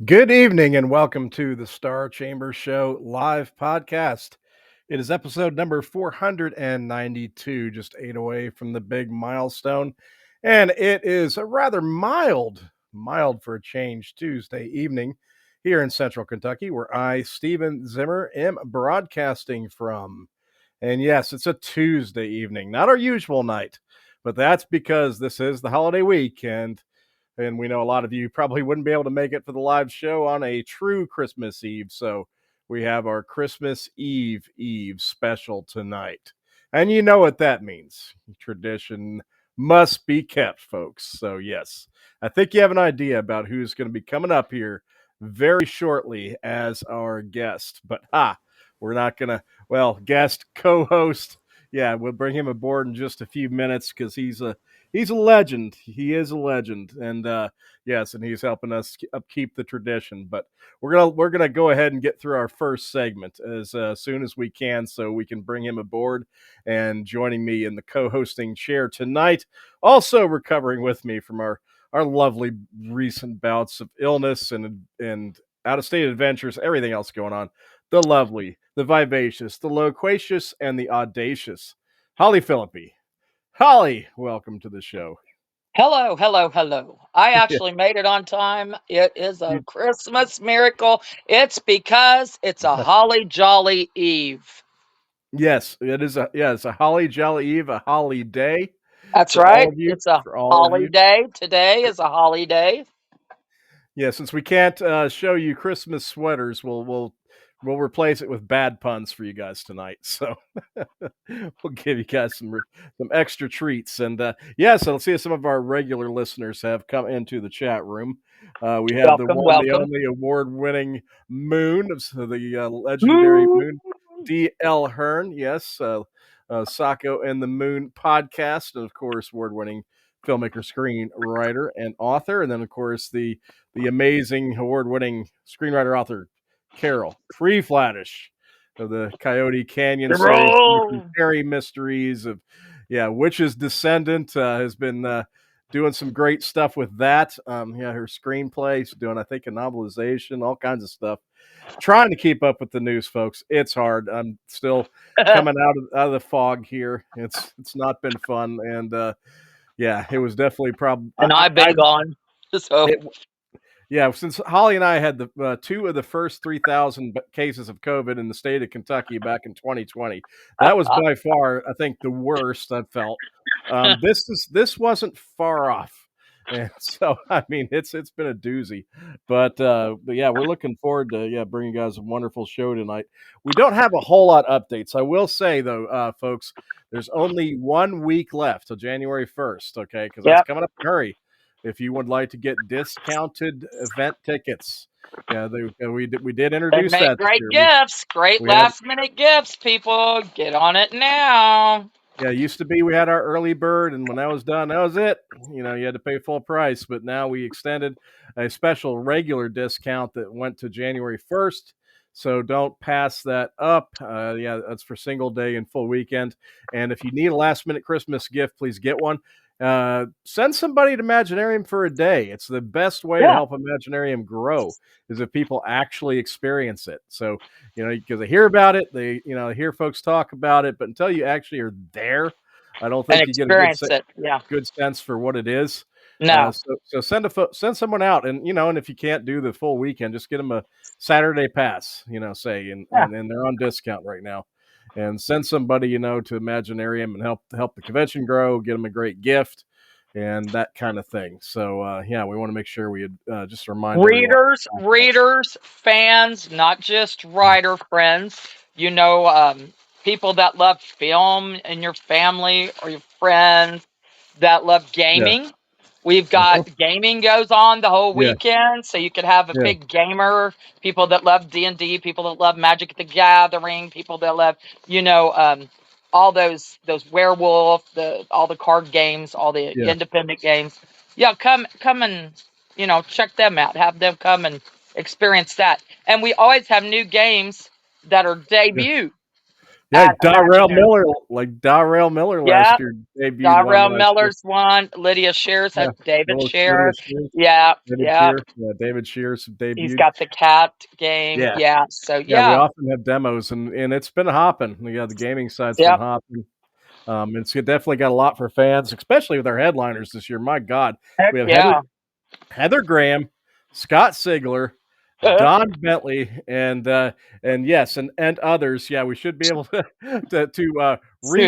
Good evening and welcome to the Star Chamber Show live podcast. It is episode number 492, just 8 away from the big milestone. And it is a rather mild for a change Tuesday evening here in central Kentucky, where I, Stephen Zimmer, am broadcasting from. And yes, it's a Tuesday evening, not our usual night, but that's because this is the holiday week. And we know a lot of you probably wouldn't be able to make it for the live show on a true Christmas Eve. So we have our Christmas Eve special tonight. And you know what that means. Tradition must be kept, folks. So, yes, I think you have an idea about who's going to be coming up here very shortly as our guest. But, we're not going to, guest, co host. Yeah, we'll bring him aboard in just a few minutes because he's a legend. He is a legend, and yes, and he's helping us upkeep the tradition. But we're gonna go ahead and get through our first segment as soon as we can, so we can bring him aboard. And joining me in the co-hosting chair tonight, also recovering with me from our lovely recent bouts of illness and out of state adventures, everything else going on. The lovely, the vivacious, the loquacious, and the audacious Holly Phillippe. Holly, welcome to the show. Hello, hello, hello. I actually made it on time. It is a You- Christmas miracle. It's because it's a holly jolly eve. yes, it's a holly jolly eve, a holly day That's for all right. of you. It's a For all of holly you. day. Today is a holly day. Yeah, since we can't show you Christmas sweaters, we'll replace it with bad puns for you guys tonight. So we'll give you guys some extra treats. And so let's see if some of our regular listeners have come into the chat room. We have the Welcome, one, the welcome. only award-winning Moon, the legendary Moo. Moon, D.L. Hearn. Yes, Sacco and the Moon podcast, and of course, award-winning filmmaker, screenwriter, and author. And then, of course, the amazing award-winning screenwriter author Carol Free-Flattish of the Coyote Canyon series, Roll. fairy mysteries of Witch's Descendant has been doing some great stuff with that. Her screenplay, she's doing I think a novelization, all kinds of stuff. Trying to keep up with the news, folks. It's hard. I'm still And coming out of the fog here. It's not been fun, and it was definitely probably I've I been gone. So, it yeah, since Holly and I had the two of the first 3,000 cases of COVID in the state of Kentucky back in 2020, that was by far, I think, the worst I've felt. This wasn't far off, and so I mean, it's been a doozy, but yeah, we're looking forward to bringing you guys a wonderful show tonight. We don't have a whole lot of updates. I will say though, folks, there's only 1 week left till January 1st. Okay, because that's yep. coming up in a hurry if you would like to get discounted event tickets. Yeah, we did They introduce make that this great year. gifts, great We had last minute gifts, people. Get on it now. it used to be we had our early bird, and when that was done, that was it. You had to pay full price, but now we extended a special regular discount that went to January 1st. So don't pass that up. That's for single day and full weekend. And if you need a last minute Christmas gift, please get one. Send somebody to Imaginarium for a day. It's the best way to Yeah, help Imaginarium grow is if people actually experience it. So, because they hear about it, they hear folks talk about it, but until you actually are there, I don't and think you get a experience it. Yeah. good sense for what it is. No. So send someone out, and if you can't do the full weekend, just get them a Saturday pass. Say, Yeah. and they're on discount right now. And send somebody to Imaginarium and help the convention grow. Get them a great gift and that kind of thing. So we want to make sure we just remind everyone about that. Readers, fans, not just writer friends. You know, people that love film in your family or your friends that love Yeah. gaming. We've Uh-huh. got gaming goes on the whole Yeah. weekend, so you could have a Yeah. big gamer. People that love D&D, people that love Magic the Gathering, people that love, you know, all those werewolf, all the card games, all the Yeah. independent games. Yeah, come and check them out. Have them come and experience that. And we always have new games that are Yeah. debuted. Yeah, at Imaginary. Darrell Miller last Yep. year debuted one Darrell last year. Miller's one. Lydia Shears, Yeah, David Lydia Shear. Shears, Yeah, David yeah. Shear, yeah, David Shears He's debuted. got the cat game. Yeah, Yeah. So yeah, we yeah. often have demos, and it's been hopping. Yeah, the gaming side's been Yep. hopping. It's definitely got a lot for fans, especially with our headliners this year. My God, Heck we have yeah. Heather Graham, Scott Sigler, Don Bentley, and yes, and others. Yeah, we should be able to Sue.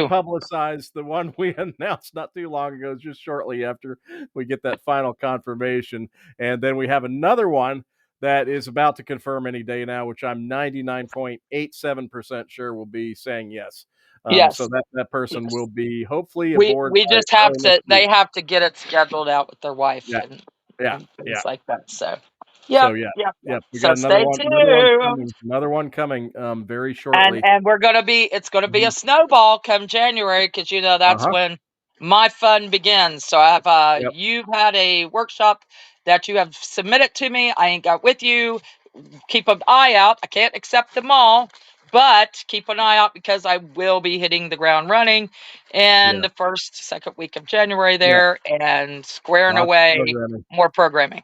republicize the one we announced not too long ago, just shortly after we get that final confirmation, and then we have another one that is about to confirm any day now, which I'm 99.87% sure will be saying yes. So Yes. that person Yes. will be hopefully We aboard we by just have early next to. week. They have to get it scheduled out with their wife Yeah, yeah, and yeah. things like that. So. So Yep. yeah, Yep. Yep. yeah, we So got stay tuned. another one coming very And shortly. we're gonna be. It's gonna be a Mhm. snowball come January because that's Uh-huh. when my fun begins. So I have Yep. you've had a workshop that you have submitted to me. I ain't got with you. Keep an eye out. I can't accept them all, but keep an eye out because I will be hitting the ground running in Yeah. the first, second week of January Yeah. there and squaring Lots of away programming. more programming.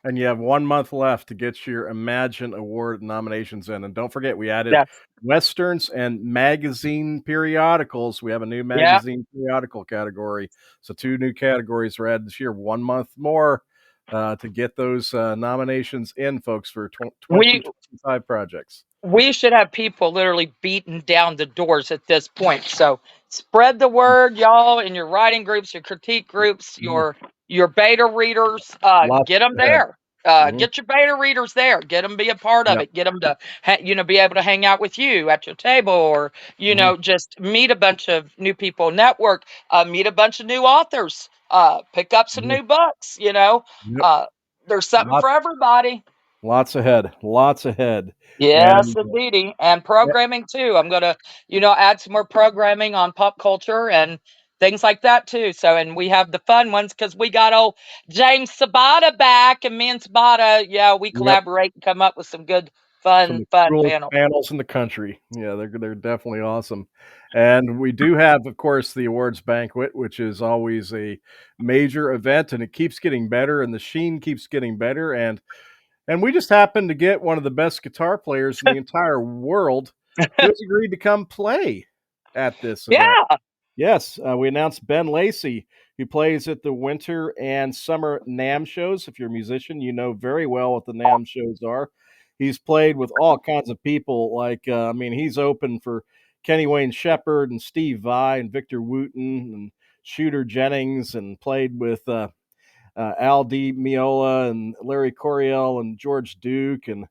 And you have 1 month left to get your Imagine Award nominations in. And don't forget, we added Yes. Westerns and magazine periodicals. We have a new Yeah. magazine periodical category. So 2 new categories were added this year. 1 month more to get those nominations in, folks, for We 2025 projects. we should have people literally beating down the doors at this point. So spread the word, y'all, in your writing groups, your critique groups, Mhm. your beta readers. Lots Get them ahead. there. Mhm. Get your beta readers there. Get them be a part of Yep. it. Get them to be able to hang out with you at your table, or Mhm. just meet a bunch of new people, network, meet a bunch of new authors, pick up some Mhm. new books. Yep. Uh, there's something Lots for everybody. lots ahead. Lots ahead. Yes, And indeedy. And yeah, programming too. I'm gonna, add some more programming on pop culture and things like that too. So, and we have the fun ones because we got old James Sabata back, and me and Sabata, yeah, we yep. collaborate and come up with some good, Some of fun, the fun coolest panels. panels in the country. Yeah, they're definitely awesome. And we do have, of course, the awards banquet, which is always a major event, and it keeps getting better, and the sheen keeps getting better. And we just happened to get one of the best guitar players in the entire world who has agreed to come play at this event. Yeah. Yes, we announced Ben Lacey, who plays at the winter and summer NAMM shows. If you're a musician, you know very well what the NAMM shows are. He's played with all kinds of people. He's open for Kenny Wayne Shepherd and Steve Vai and Victor Wooten and Shooter Jennings, and played with Al Di Meola and Larry Coryell and George Duke and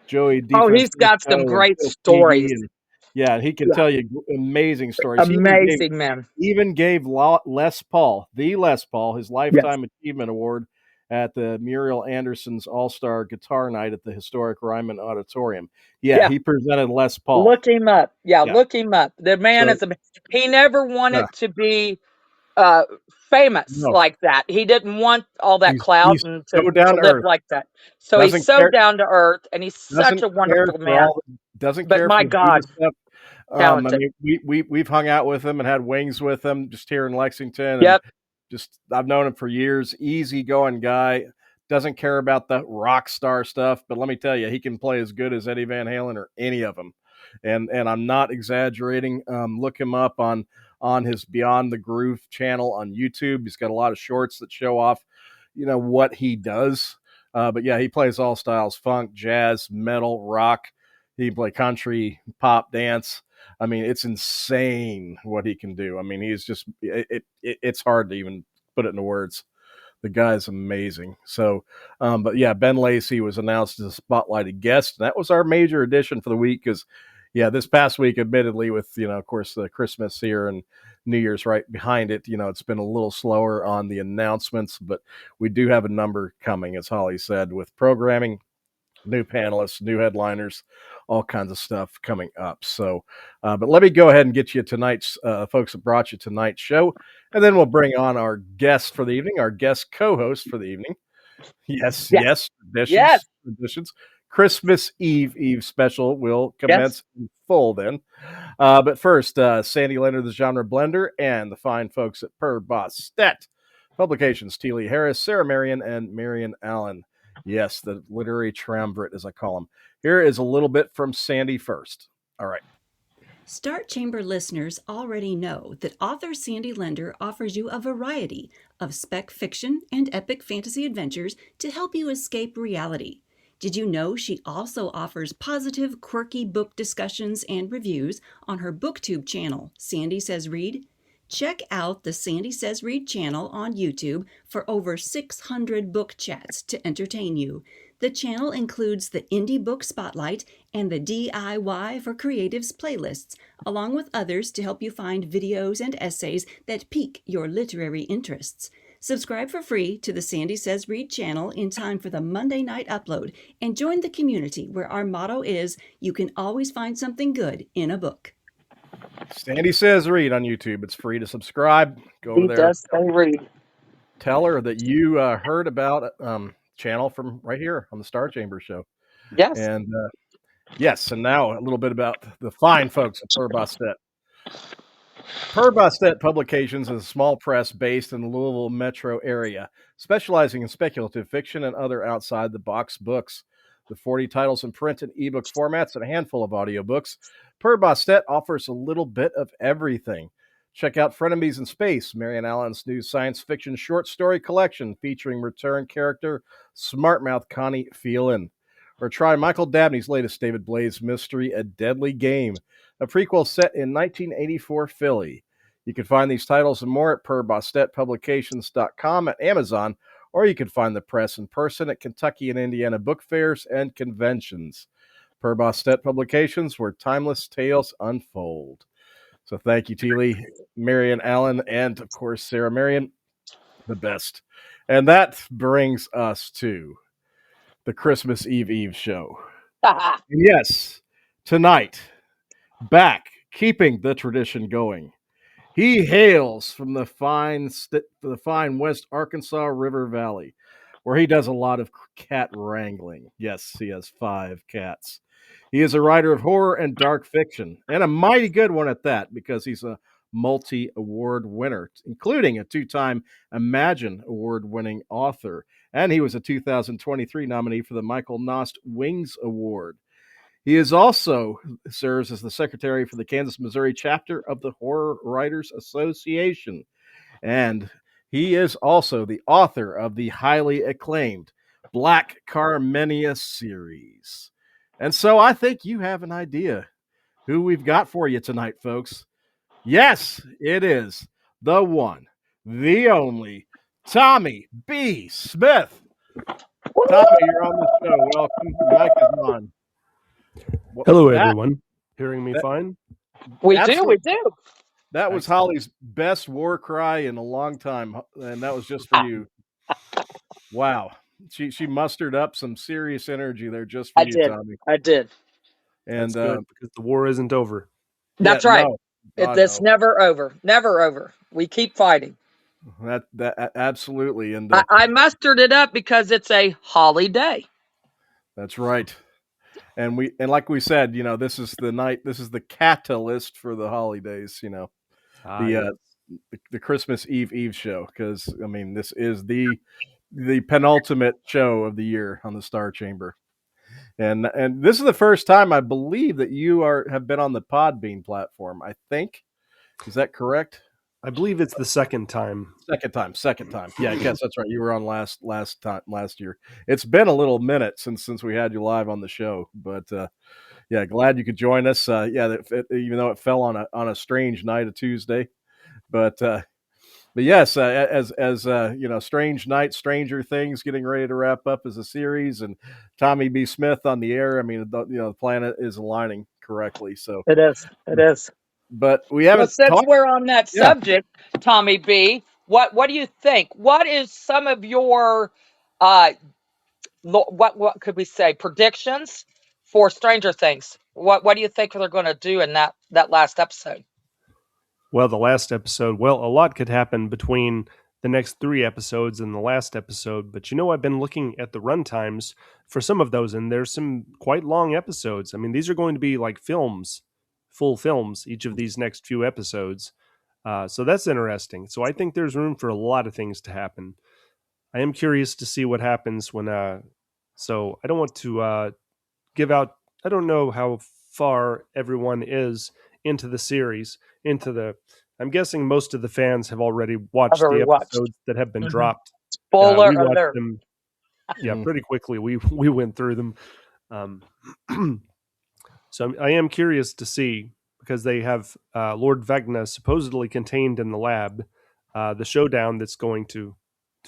Joey Oh, he's got some DeFrancisco and great Phil Peavy, stories. and yeah, he can Yeah. tell you amazing stories. He Amazing, man. even gave Les Paul, his Yes. lifetime achievement award at the Muriel Anderson's All Star Guitar Night at the historic Ryman Auditorium. Yeah, Yeah. he presented Les Paul. Look him up. Yeah, Yeah, look him up. The man so is he never uh, wanted to be uh famous no, like that. He didn't want all that clout he's and so to down to live earth. like that. So he's Doesn't so care down to earth and he's such doesn't a care wonderful for man. all doesn't But care for my the diva God, stuff. talented. We've hung out with him and had wings with him just here in Lexington, and Yep. just I've known him for years. Easygoing guy, doesn't care about the rock star stuff. But let me tell you, he can play as good as Eddie Van Halen or any of them, and I'm not exaggerating. Look him up on his Beyond the Groove channel on YouTube. He's got a lot of shorts that show off, what he does. But yeah, he plays all styles: funk, jazz, metal, rock. He can play country, pop, dance. I mean, it's insane what he can do. I mean, he's just it's hard to even put it into words. The guy's amazing. So, but yeah, Ben Lacey was announced as a spotlighted guest, and that was our major addition for the week. Because, yeah, this past week, admittedly, with of course, the Christmas here and New Year's right behind it, it's been a little slower on the announcements, but we do have a number coming, as Holly said, with programming, new panelists, new headliners, all kinds of stuff coming up. So, but let me go ahead and get you tonight's folks that brought you tonight's show, and then we'll bring on our guest for the evening, our guest co-host for the evening. Yes, Yeah. yes, Yes. traditions. Christmas Eve special will Yes. commence in full then. But first, Sandy Leonard, the genre blender, and the fine folks at Per Bostet Publications, T. Lee Harris, Sarah Marion, and Marion Allen. Yes, the literary triumvirate, as I call them. Here is a little bit from Sandy first. All right. Star Chamber listeners already know that author Sandy Lender offers you a variety of spec fiction and epic fantasy adventures to help you escape reality. Did you know she also offers positive, quirky book discussions and reviews on her BookTube channel, Sandy Says Read? Check out the Sandy Says Read channel on YouTube for over 600 book chats to entertain you. The channel includes the Indie Book Spotlight and the DIY for Creatives playlists, along with others to help you find videos and essays that pique your literary interests. Subscribe for free to the Sandy Says Read channel in time for the Monday night upload and join the community where our motto is, you can always find something good in a book. Sandy Says Read on YouTube. It's free to subscribe. Go over He there. does say read. Tell her that you heard about channel from right here on the Star Chamber Show. Yes. And yes, and now a little bit about the fine folks at Per Bostet. Per Bostet Publications is a small press based in the Louisville metro area, specializing in speculative fiction and other outside-the-box books. With 40 titles in print and ebook formats and a handful of audiobooks, Per Bostet offers a little bit of everything. Check out Frenemies in Space, Marian Allen's new science fiction short story collection featuring return character Smartmouth Connie Phelan. Or try Michael Dabney's latest David Blaze mystery, A Deadly Game, a prequel set in 1984 Philly. You can find these titles and more at perbostetpublications.com, at Amazon, or you can find the press in person at Kentucky and Indiana book fairs and conventions. Per Bostet Publications, where timeless tales unfold. So thank you, T. Lee, Marian Allen, and of course, Sarah Marion, the best. And that brings us to the Christmas Eve show. And yes, tonight, back, keeping the tradition going. He hails from the fine West Arkansas River Valley, where he does a lot of cat wrangling. Yes, he has 5 cats. He is a writer of horror and dark fiction, and a mighty good one at that, because he's a multi-award winner, including a 2-time Imagine Award-winning author, and he was a 2023 nominee for the Michael Nost Wings Award. He is also serves as the secretary for the Kansas, Missouri chapter of the Horror Writers Association. And he is also the author of the highly acclaimed Black Carmenia series. And so I think you have an idea who we've got for you tonight, folks. Yes, it is the one, the only, Tommy B. Smith. Tommy, you're on the show. Welcome. The mic is on. Hello, everyone. Hearing me fine? We do. That was Holly's best war cry in a long time, and that was just for you. Wow. She mustered up some serious energy there just for you, Tommy. I did. And that's good, because the war isn't over. That's right. No. It's never over. Never over. We keep fighting. That absolutely. And I mustered it up because it's a holiday. That's right. And like we said, this is the night. This is the catalyst for the holidays. The Christmas Eve show, because I mean, this is the penultimate show of the year on the Star Chamber, and this is the first time I believe that you have been on the Podbean platform. I think, is that correct? I believe it's the second time. Second time. Yeah, I guess that's right. You were on last year. It's been a little minute since we had you live on the show, but yeah, glad you could join us. Even though it fell on a strange night, a Tuesday, but yes, as Strange Night, Stranger Things getting ready to wrap up as a series, and Tommy B. Smith on the air. I mean, the planet is aligning correctly. So it is. But we haven't. Since we're on that subject, Tommy B., what do you think? What is some of your what could we say, predictions for Stranger Things? What do you think they're going to do in that last episode? Well, the last episode, a lot could happen between the next 3 episodes and the last episode. But I've been looking at the run times for some of those, and there's some quite long episodes. I mean, these are going to be like films, full films, each of these next few episodes. So that's interesting. So I think there's room for a lot of things to happen. I am curious to see what happens when. So I don't want to give out. I don't know how far everyone is into the series. I'm guessing most of the fans have already watched the episodes that have been dropped. Spoiler We watched alert. them, pretty quickly. We went through them. So I am curious to see, because they have Lord Vecna supposedly contained in the lab, the showdown that's going to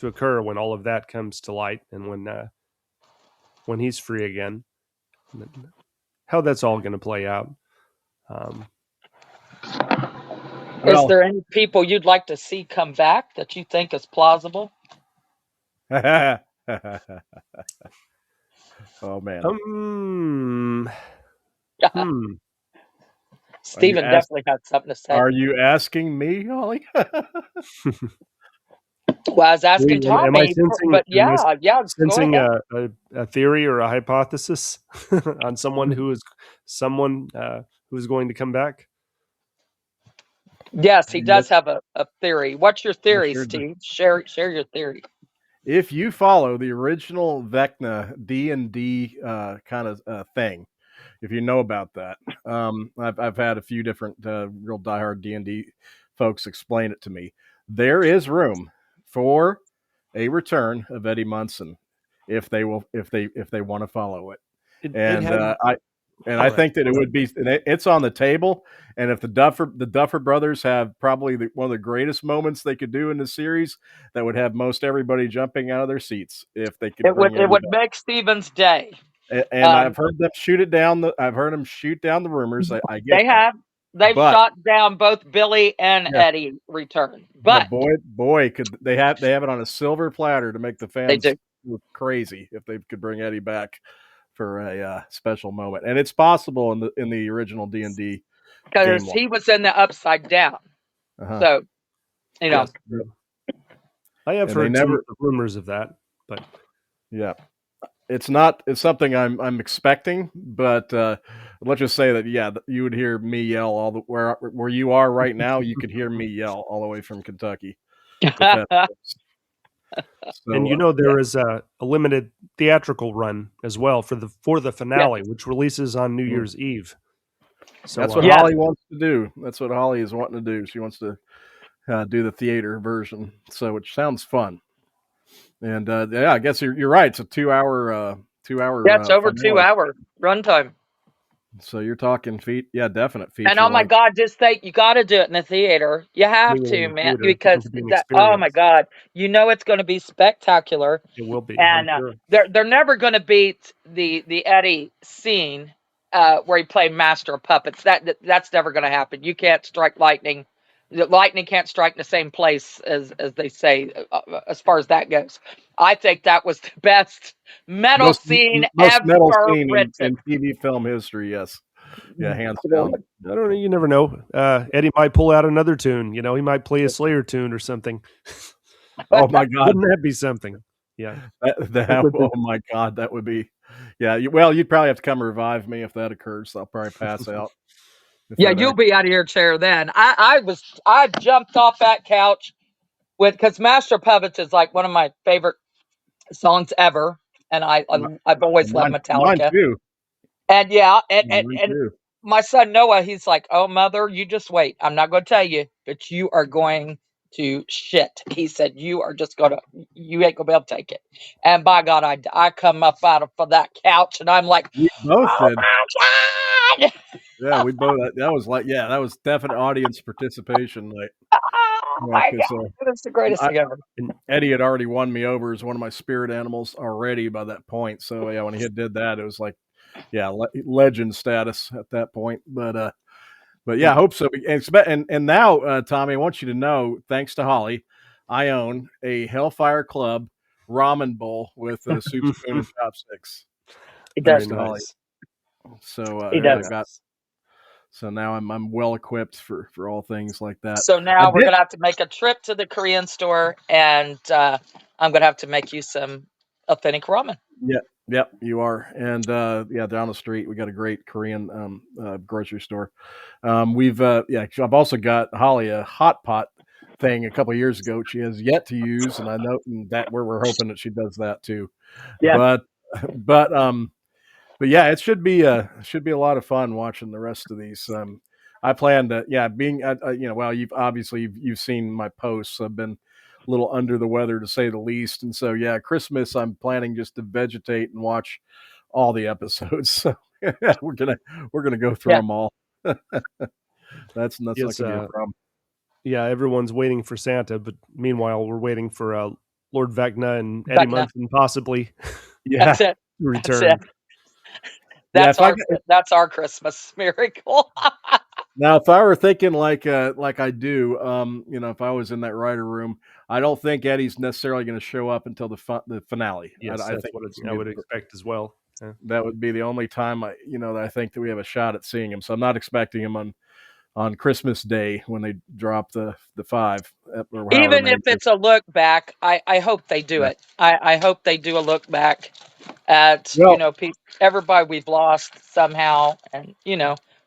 occur when all of that comes to light, and when he's free again, how that's all going to play out. Is there any people you'd like to see come back that you think is plausible? Oh man. Stephen definitely had something to say. Are you asking me, Holly? Well, I was asking Tommy, am I sensing, but sensing go ahead. a theory or a hypothesis on someone who is going to come back? Yes, he does have a theory. What's your theory, sure Steve? Share your theory. If you follow the original Vecna D&D kind of thing, if you know about that, I've had a few different real diehard D&D folks explain it to me. There is room for a return of Eddie Munson if they want to follow it. I think that it would be, it's on the table. And if the Duffer brothers have probably one of the greatest moments they could do in the series, that would have most everybody jumping out of their seats if they could. It would make Stephen's day. And I've heard them shoot it down. I've heard them shoot down the rumors. I get they have. They've shot down both Billy and Eddie return. But boy, could they have it on a silver platter to make the fans go crazy if they could bring Eddie back for a special moment. And it's possible in the original D&D, because he was in the Upside Down. So yes. I have heard some rumors of that, but it's something I'm expecting, but let's just say that you would hear me yell where you are right now. You could hear me yell all the way from Kentucky. And there is a limited theatrical run as well for the finale, which releases on New Year's Eve. So that's what Holly wants to do. That's what Holly is wanting to do. She wants to do the theater version, which sounds fun. And I guess you're right. It's a 2 hour. Yeah, it's over 2 hour runtime. So you're talking definite feature. And oh my God, just think, you got to do it in the theater. You have to, man, because oh my God, it's going to be spectacular. It will be, and they're never going to beat the Eddie scene where he played Master of Puppets. That's never going to happen. You can't strike lightning. The lightning can't strike in the same place, as they say, as far as that goes. I think that was the best metal scene ever written in TV film history. Yes, hands down. I don't know. You never know. Eddie might pull out another tune. He might play a Slayer tune or something. Oh my God, wouldn't that be something? Yeah. Oh my God, that would be. Yeah. You'd probably have to come revive me if that occurs. I'll probably pass out. Yeah, you'll be out of your chair then. I jumped off that couch because Master Puppets is like one of my favorite songs ever, and I've always loved Metallica. Mine too. And and my son Noah, he's like, "Oh, mother, you just wait. I'm not going to tell you, but you are going to shit." He said, you ain't gonna be able to take it. And by God, I come up out of that couch, and I'm like, we both did. My God! Yeah, we both. That was definite audience participation. Like, oh my God, that's the greatest thing ever. And Eddie had already won me over as one of my spirit animals already by that point. So when he did that, it was like, legend status at that point. But I hope so. And now, Tommy, I want you to know, thanks to Holly, I own a Hellfire Club ramen bowl with a soup spoon and chopsticks. It does. Nice. So he does. So now I'm well equipped for all things like that. So I now we're did. gonna have to make a trip to the Korean store, and I'm gonna have to make you some authentic ramen. Yeah, yep, you are. And yeah, down the street we got a great Korean grocery store. Yeah, I've also got Holly a hot pot thing a couple of years ago. She has yet to use, and I know that we're hoping that she does that too. Yeah. But but but yeah, it should be a lot of fun watching the rest of these. I plan to, yeah, being well, you've seen my posts. I've been a little under the weather to say the least, and so yeah, Christmas I'm planning just to vegetate and watch all the episodes. So we're gonna go through Yeah. them all. That's not Yes, gonna be a problem. yeah, everyone's waiting for Santa, but meanwhile, we're waiting for Lord Vecna and Eddie Vecna. Munson possibly Yeah, That's it. to That's return. it. yeah. That's our Christmas miracle. Now, if I were thinking like I do, if I was in that writer room, I don't think Eddie's necessarily going to show up until the finale. Yes, I that's think what it's I gonna be would expect as well. Yeah. that would be the only time that I think that we have a shot at seeing him. So I'm not expecting him on Christmas Day when they drop the five or however Even many if days. it's a look back, I hope they do Yeah. it. I hope they do a look back at Well, everybody we've lost somehow, and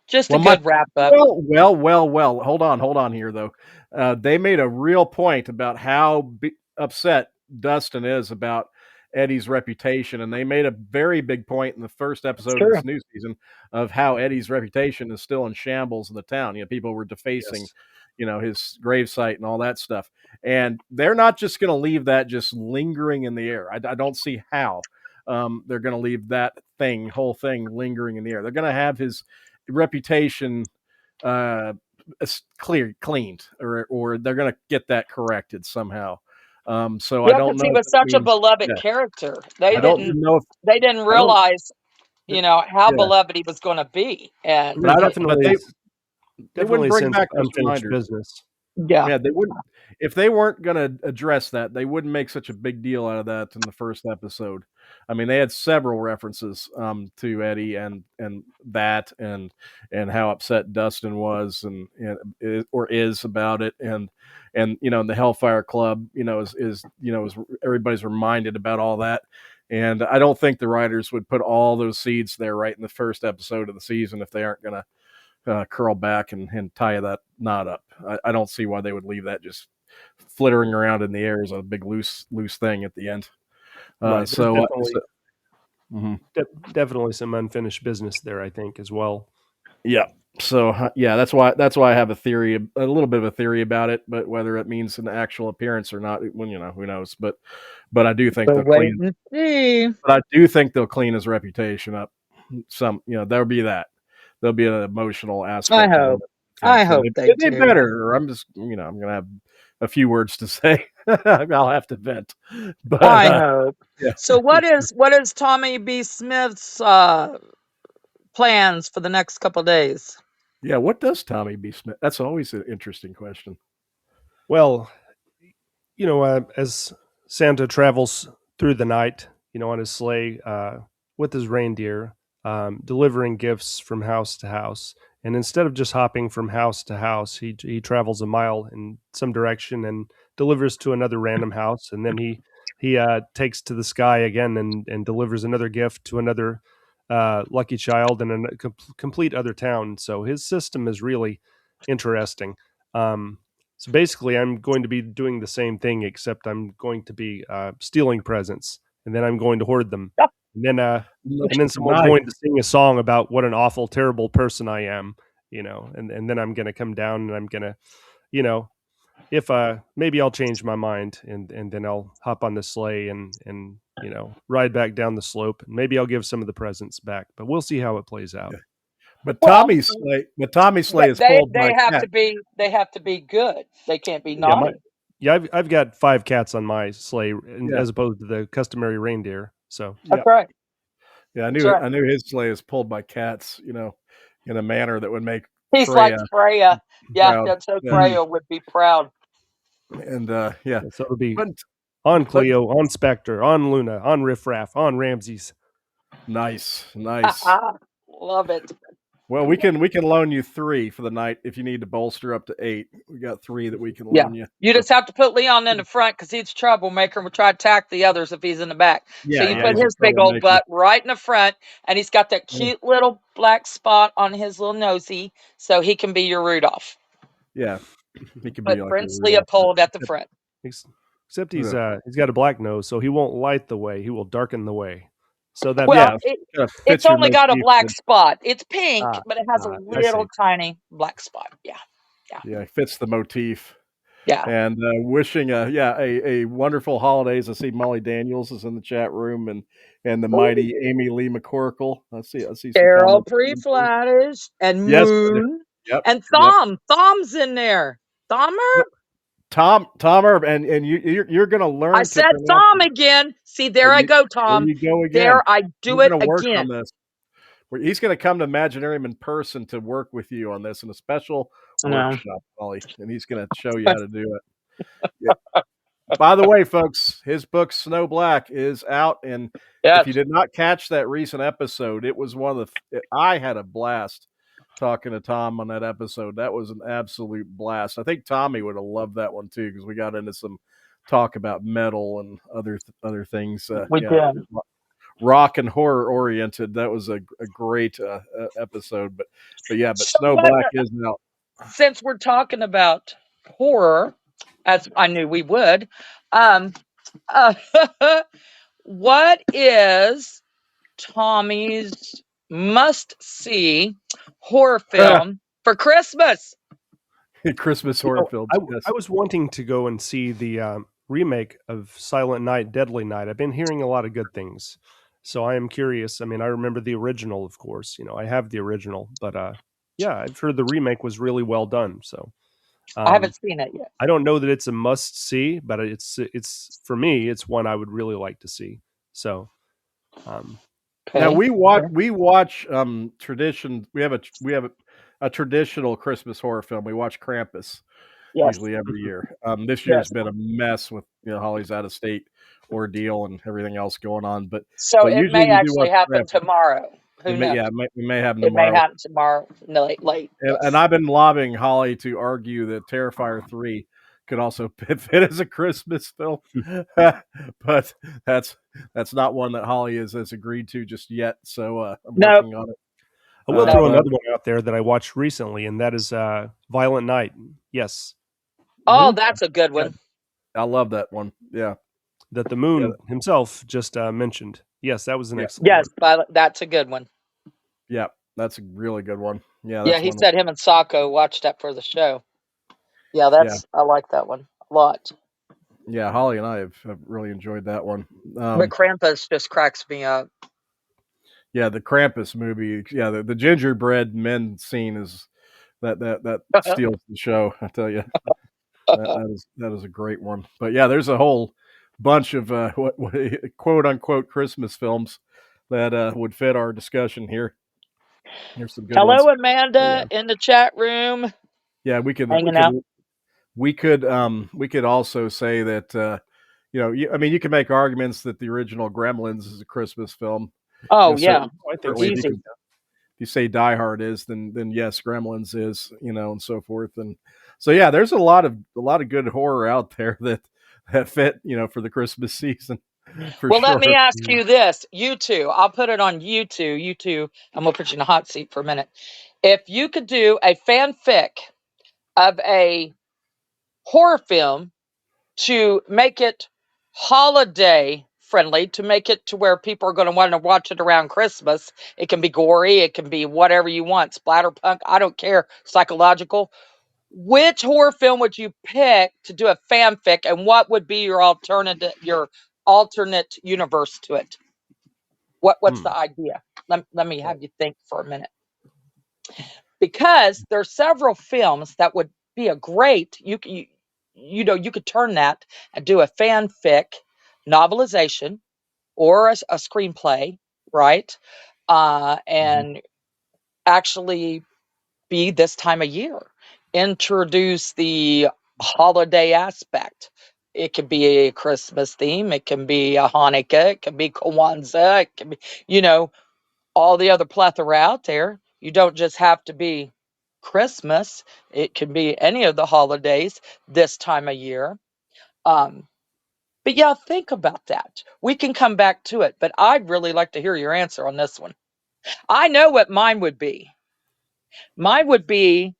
just a well, my good wrap up. well. Hold on here though. They made a real point about how upset Dustin is about Eddie's reputation, and they made a very big point in the first episode of Sure. this new season of how Eddie's reputation is still in shambles in the town. People were defacing, Yes. his gravesite and all that stuff, and they're not just going to leave that just lingering in the air. I don't see how. They're going to leave that whole thing lingering in the air. They're going to have his reputation cleaned, or they're going to get that corrected somehow. So I Yeah, don't because know he if was that such a means, beloved yeah, character. I don't know if They didn't I don't, realize, how yeah, beloved he was going to be, and but There's I don't, but definitely they wouldn't definitely a bring sense of back those unfinished reminders. business. yeah, Yeah, they wouldn't if they weren't gonna address that, they wouldn't make such a big deal out of that in the first episode. I mean, they had several references to Eddie and that and how upset Dustin was or is about it and the Hellfire Club, is everybody's reminded about all that. And I don't think the writers would put all those seeds there right in the first episode of the season if they aren't gonna curl back and tie that knot up. I don't see why they would leave that just flittering around in the air as a big loose thing at the end. Right. There's Mhm. definitely some unfinished business there, I think, as well. Yeah. So yeah, that's why I have a little bit of a theory about it, but whether it means an actual appearance or not, well, who knows? But I do think we'll they'll wait clean. and see. But I do think they'll clean his reputation up. There'll be that. There'll be an emotional I aspect of him. hope. I think I so. hope they They do. better, or I'm just, I'm gonna have a few words to say. I'll have to vent. But I hope. yeah, So what is Tommy B. Smith's plans for the next couple days? yeah. What does Tommy B. Smith? That's always an interesting question. Well, as Santa travels through the night, on his sleigh with his reindeer, delivering gifts from house to house. And instead of just hopping from house to house, he travels a mile in some direction and delivers to another random house, and then he takes to the sky again and delivers another gift to another lucky child in a complete other town. So his system is really interesting. So basically, I'm going to be doing the same thing, except I'm going to be stealing presents, and then I'm going to hoard them, and then someone's Nice. going to sing a song about what an awful, terrible person I am, and then I'm going to come down and I'm going to, if maybe I'll change my mind and then I'll hop on the sleigh and ride back down the slope, and maybe I'll give some of the presents back, but we'll see how it plays out. But Well, Tommy's sleigh is pulled by they have cat. to be good. They can't be Yeah, naughty. I've got 5 cats on my sleigh Yeah, as opposed to the customary reindeer. So yeah, That's right. yeah. That's right. I knew his sleigh is pulled by cats. In a manner that would make He's like Freya Freya. Yeah, proud. that's so Yeah, Freya would be proud. and yeah, so it'll be but on but Cleo, on Spectre, on Luna, on Riff Raff, on Ramses. nice. Love it. Well, we can loan you 3 for the night if you need to bolster up to 8. We got 3 that we can Yeah. loan you. You just have to put Leon in the front because he's a troublemaker and will try to attack the others if he's in the back. So Yeah, you yeah, put he's a his big old troublemaker. butt right in the front, and he's got that cute little black spot on his little nosy, so he can be your Rudolph. Yeah, he could be Put like a Prince Rudolph. Leopold at the front. Except Yeah. he's got a black nose, so he won't light the way. He will darken the way. So that Well, Yeah, kind of it's fits your only got a motif. black spot. It's pink, ah, but it has a I see. little tiny black spot. Yeah. Yeah, fits the motif. Yeah. And wishing a wonderful holidays. I see Molly Daniels is in the chat room, and the mighty Amy Lee McCorkle. I see some Carol comments. Pre-Flattish and Yes, Moon yep, and yep. Thom's in there. Thomer? Tom Herb, and you're going to learn I to said pronounce Thom it. again. See, there I go, There Tom. you go again. There I do We're it going to work on again. this. He's going to come to Imaginarium in person to work with you on this in a special workshop, Molly, and he's going to show you how to do it. Yeah. By the way, folks, his book Snow Black is out, and Yes. if you did not catch that recent episode, it was one of the. I had a blast talking to Tom on that episode. That was an absolute blast. I think Tommy would have loved that one too because we got into some talk about metal and other things. We did. Rock and horror oriented. That was a great episode. But So Snow Black is out. since we're talking about horror, as I knew we would, what is Tommy's must-see horror film for Christmas? Christmas horror films. Yes. I was wanting to go and see the remake of Silent Night, Deadly Night. I've been hearing a lot of good things, so I am curious. I mean, I remember the original, of course. I have the original, but yeah, I've heard the remake was really well done. So I haven't seen it yet. I don't know that it's a must see, but it's for me, it's one I would really like to see. So now we watch tradition. We have a traditional Christmas horror film. We watch Krampus usually every year. This year's been a mess with Holly's out of state ordeal and everything else going on. But it usually may we do actually watch happen Krampus. tomorrow. Who knows? We may happen It tomorrow. may happen tomorrow, late. And I've been lobbying Holly to argue that Terrifier 3 could also fit as a Christmas film, but that's not one that Holly has agreed to just yet. So I'm working on it. I will throw another one out there that I watched recently, and that is Violent Night. Yes. Oh, that's a good one. I love that one. Yeah. That the Moon himself just mentioned. Yes, that was an excellent one. Yes, that's a good one. Yeah, that's a really good one. Yeah, he said him and Sacco watched that for the show. Yeah, I like that one a lot. Yeah, Holly and I have really enjoyed that one. But Krampus just cracks me up. Yeah, the Krampus movie. Yeah, the gingerbread men scene is that steals the show. I tell you, that is a great one. But yeah, there's a whole bunch of what quote unquote Christmas films that would fit our discussion here. Here's some good ones. Hello, Amanda, in the chat room. Yeah, we could also say that you can make arguments that the original Gremlins is a Christmas film. Oh yeah, if you say Die Hard is, then yes, Gremlins is, and so forth. And so yeah, there's a lot of good horror out there that fit, for the Christmas season. Well, let me ask you this. You two, I'll put it on you two. I'm going to put you in a hot seat for a minute. If you could do a fanfic of a horror film to make it holiday friendly, to make it to where people are going to want to watch it around Christmas, it can be gory, it can be whatever you want, splatterpunk, I don't care, psychological. Which horror film would you pick to do a fanfic, and what would be your alternate universe to it? What's the idea? Let me have you think for a minute. Because there's several films that would be a great, you could turn that and do a fanfic novelization or a screenplay, right? And actually be this time of year. Introduce the holiday aspect. It could be a Christmas theme. It can be a Hanukkah. It can be Kwanzaa. It can be, all the other plethora out there. You don't just have to be Christmas. It can be any of the holidays this time of year. But yeah, think about that. We can come back to it, but I'd really like to hear your answer on this one. I know what mine would be. Mine would be,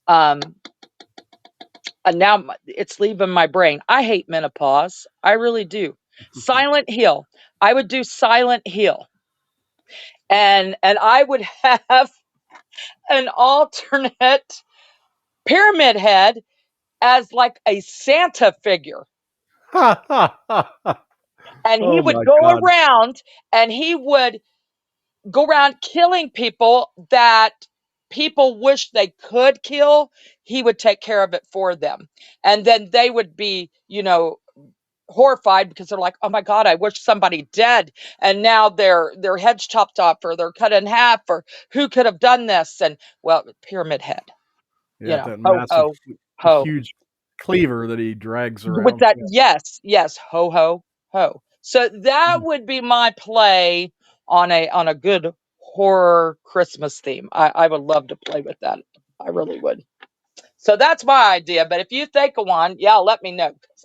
um, and now it's leaving my brain. I hate menopause. I really do. Silent Hill. I would do Silent Hill, and I would have an alternate Pyramid Head as like a Santa figure, and he Oh would my go God. around and he would go around killing people that people wish they could kill. He would take care of it for them, and then they would be, horrified because they're like, "Oh my God, I wish somebody dead," and now their heads chopped off or they're cut in half, or who could have done this? And well, Pyramid Head, Yeah, that ho massive, ho ho. huge cleaver that he drags With around. that, Yeah. yes, ho ho ho. So that Mhm. would be my play on a good horror Christmas theme. I would love to play with that. I really would. So that's my idea. But if you think of one, yeah, let me know, because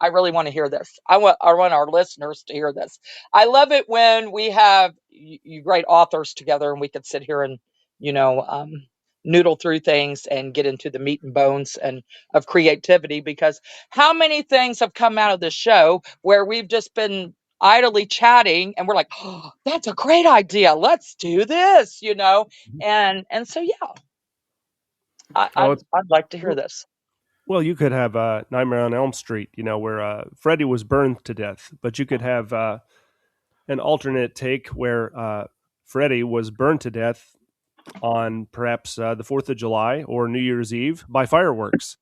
I really want to hear this. I want our listeners to hear this. I love it when we have you great authors together and we could sit here and you know um, noodle through things and get into the meat and bones and of creativity. Because how many things have come out of the show where we've just been idly chatting and we're like, oh, that's a great idea. Let's do this, and so yeah, Oh, it's, I'd like to hear Well, this. well, you could have Nightmare on Elm Street, where Freddy was burned to death, but you could have an alternate take where Freddy was burned to death on perhaps the 4th of July or New Year's Eve by fireworks.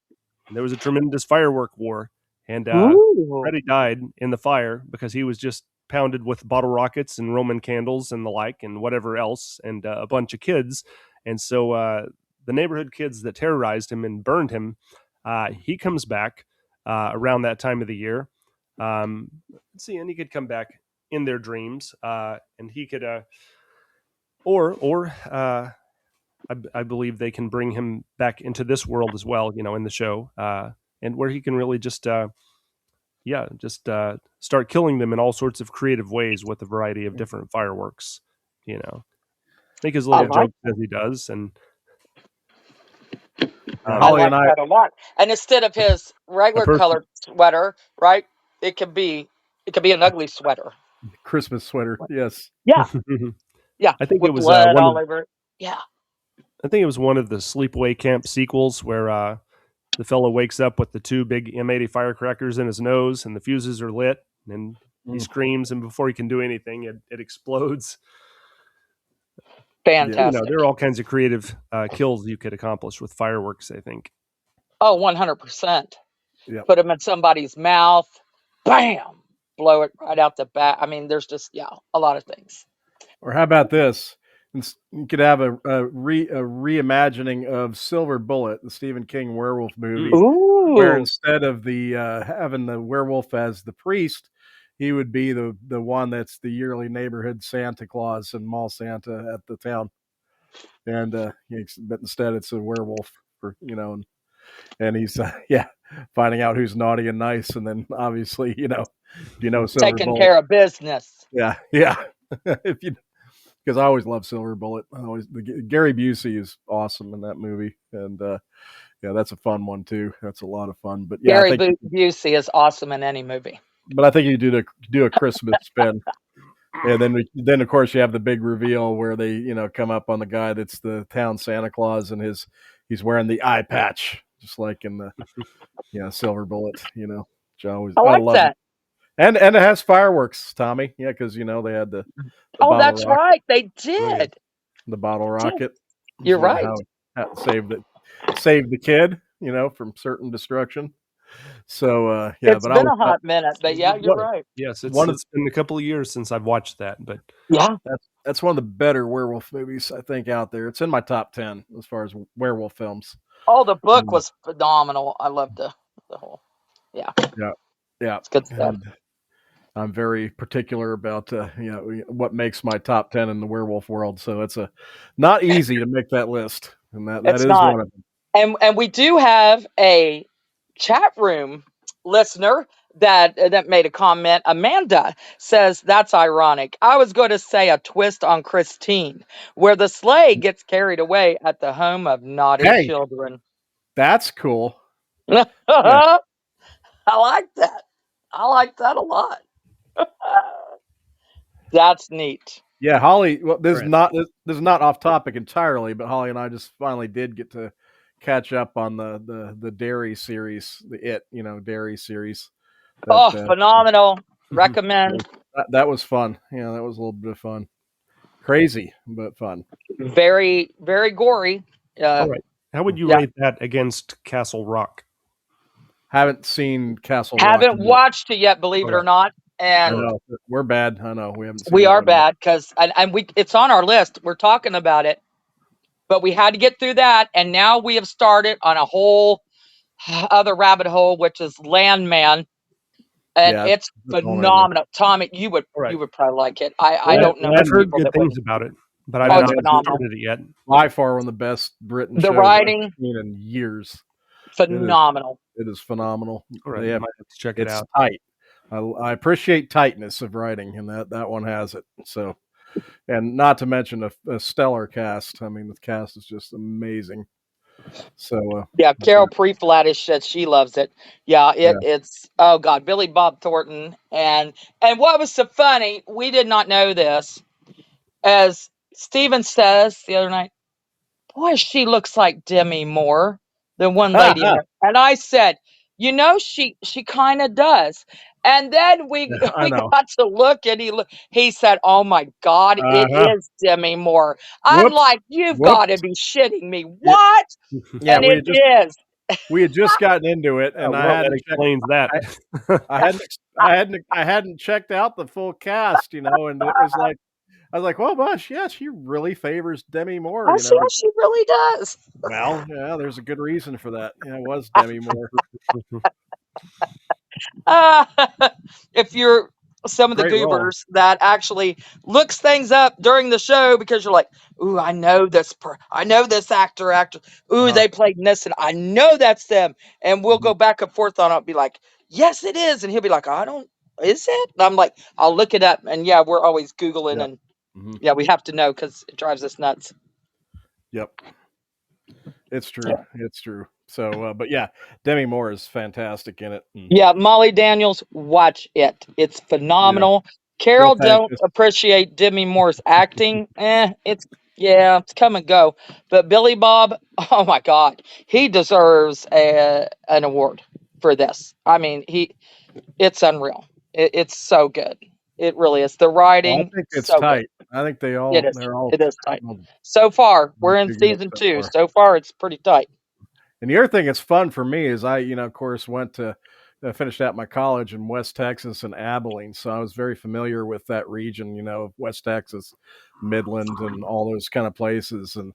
And there was a tremendous firework war, and Ooh, Freddy died in the fire because he was just pounded with bottle rockets and Roman candles and the like and whatever else, and a bunch of kids. And so the neighborhood kids that terrorized him and burned him, he comes back around that time of the year. Let's see, and he could come back in their dreams, and he could, or I believe they can bring him back into this world as well, in the show, and where he can really just, start killing them in all sorts of creative ways with a variety of different fireworks, make his I little yeah, like jokes as he does, and yeah. I Holly um, and like I, that a lot. And instead of his I regular personally, colored sweater, right? It could be an ugly sweater. Christmas sweater. Yes. Yeah, yeah, I think it with was blood all over it. Yeah, one of the Sleepaway Camp sequels where the fellow wakes up with the two big M80 firecrackers in his nose, and the fuses are lit, and he Mm, screams, and before he can do anything, it explodes. yeah. There are fantastic. all kinds of creative kills you could accomplish with fireworks, I think. Oh, 100%. Yeah. Put them in somebody's mouth, bam, blow it right out the back. I mean, there's just, yeah, a lot of things. Or how about this? You could have a reimagining of Silver Bullet, the Stephen King werewolf movie, Mm. where Ooh, instead of the having the werewolf as the priest, he would be the one that's the yearly neighborhood Santa Claus and mall Santa at the town, and but instead it's a werewolf for and he's finding out who's naughty and nice, and then obviously Silver taking Bullet, care of business. yeah if you because I always love Silver Bullet. Gary Busey is awesome in that movie, and yeah, that's a fun one too. That's a lot of fun. But yeah, Gary Busey is awesome in any movie. I think you do a Christmas spin, and then of course you have the big reveal where they come up on the guy that's the town Santa Claus, and he's wearing the eye patch just like in the Silver Bullet. Which I I like love it, that. and it has fireworks, Tommy. Yeah, because they had the Oh, bottle that's rocket. right. They Oh yeah, did. the bottle Did. rocket. You're right. How save the kid, from certain destruction. So yeah, It's but I been was a hot minute, but yeah, you're one right. Yes, one of it's been a couple of years since I've watched that, but Yeah. that's one of the better werewolf movies I think out there. It's in my top 10 as far as werewolf films. Oh, the book And, was phenomenal. I loved the whole. Yeah, yeah, yeah, it's good stuff. and I'm very particular about what makes my top 10 in the werewolf world. So it's not easy to make that list, and that It's is not. one of them. And we do have a chat room listener that made a comment. Amanda says that's ironic. I was going to say a twist on Christine, where the sleigh gets carried away at the home of naughty Hey, children. that's cool. Yeah, I like that. I like that a lot. That's neat. yeah. Holly, well, Right. this is not off topic entirely, but Holly and I just finally did get to catch up on the dairy series, dairy series. That Oh, phenomenal. Recommend. that was fun. Yeah, that was a little bit of fun. Crazy, but fun. Very, very gory. All right. How would you Yeah. rate that against Castle Rock? Haven't seen Castle Rock Haven't yet. watched it yet, believe it or not. I And know we're bad. I know we haven't seen we that are one yet. bad because and we it's on our list. We're talking about it, but we had to get through that, and now we have started on a whole other rabbit hole, which is Landman, and Yeah, it's that's all right there. phenomenal. Tommy, you All right. would probably like it. I Land, don't know I've many Landman, heard people good that things wouldn't. about it, but I've Oh, it's not Landman's phenomenal. started it yet. by far one of the best written The shows I've writing, seen in years. phenomenal. It is phenomenal. All right, They I have might have to check it it's out. tight. I appreciate tightness of writing, and that one has it. So, and not to mention a stellar cast. I mean, the cast is just amazing. So, Yeah, but Carol Pre-Flattish said she loves it. Yeah, yeah. it's oh god, Billy Bob Thornton and what was so funny, we did not know this, as Steven says the other night, boy, she looks like Demi Moore, the one lady in there. And I said, she kind of does. And then we I we know. got to look and he said, "Oh my God, Uh it huh. is Demi Moore." I'm Whoops. like, "You've got to Whoops. be shitting me. Yeah. What?" Yeah. And it is. We had just gotten into it, and Well, that explains that. I hadn't checked out the full cast, and it was like I was like, well, gosh, yeah, she really favors Demi Moore, Oh, she really does. Well, yeah, there's a good reason for that. Yeah, it was Demi Moore. Uh, if you're some of the Great role. goobers that actually looks things up during the show because you're like, ooh, I know this actor. Ooh, Uh-huh. they played in this, and I know that's them. And we'll Mhm. go back and forth on it. Be like, yes, it is, and he'll be like, I don't. Is it? And I'm like, I'll look it up. And yeah, we're always googling, Yep. and Mhm. yeah, we have to know because it drives us nuts. Yep. It's true. Yeah. It's true. So, but yeah, Demi Moore is fantastic in it. And Yeah, Molly Daniels, watch it. It's yeah, phenomenal. she'll Carol thank don't us. appreciate Demi Moore's acting. It's come and go. But Billy Bob, oh my God, he deserves an award for this. I mean, it's unreal. It's so good. It really is. The Well, writing, I think it's so good. tight. I think It is. they're all It is tight. well, So far, we're in pretty good season so 2. far. So far, it's pretty tight. And the other thing that's fun for me is of course, finished out my college in West Texas and Abilene. So I was very familiar with that region, of West Texas, Midland, and all those kind of places. And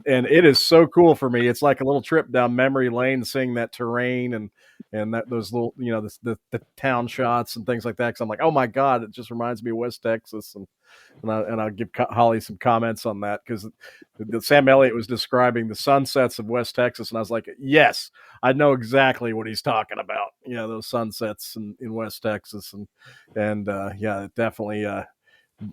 it is so cool for me. It's like a little trip down memory lane, seeing that terrain and those little, the town shots and things like that. Because I'm like, oh my God, it just reminds me of West Texas. And I'll give Holly some comments on that because Sam Elliott was describing the sunsets of West Texas, and I was like, yes, I know exactly what he's talking about. Those sunsets in West Texas, and yeah, definitely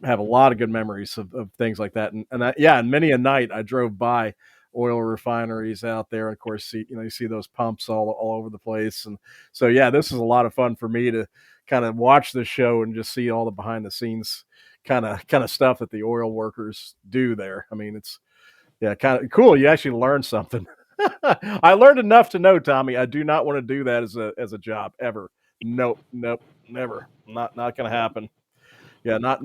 have a lot of good memories of things like that. And many a night I drove by oil refineries out there, and of course, you see those pumps all over the place, and so yeah, this is a lot of fun for me to kind of watch the show and just see all the behind the scenes kind of stuff that the oil workers do there. I mean, it's kind of cool. You actually learn something. I learned enough to know, Tommy, I do not want to do that as a job ever. Nope, never. Not going to happen. Yeah, not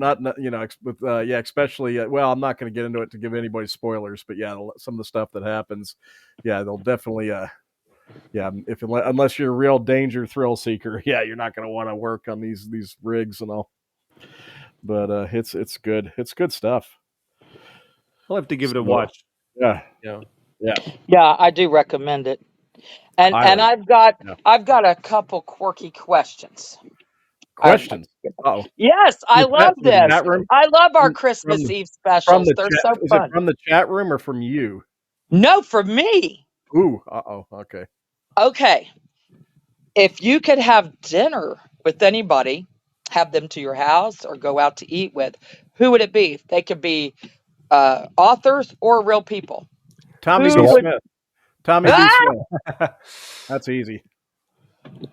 with especially well, I'm not going to get into it to give anybody spoilers, but yeah, some of the stuff that happens, yeah, they'll definitely unless you're a real danger thrill seeker, yeah, you're not going to want to work on these rigs and all. But it's good. It's good stuff. I'll have to give it a So, watch. yeah, Yeah. yeah, Yeah, I do recommend it. And highly. I've got Yeah. I've got a couple quirky questions. Questions. Oh, Yes, I love from the this. chat room. I love our From, Christmas the Eve from specials. the They're chat. so Is it fun. from the chat room or from you? No, for me. Ooh. Uh-oh. Okay. Okay. If you could have dinner with anybody, have them to your house or go out to eat with, who would it be? They could be authors or real people. Tommy Who B. would? Smith. Tommy B. Ah! Smith. That's easy.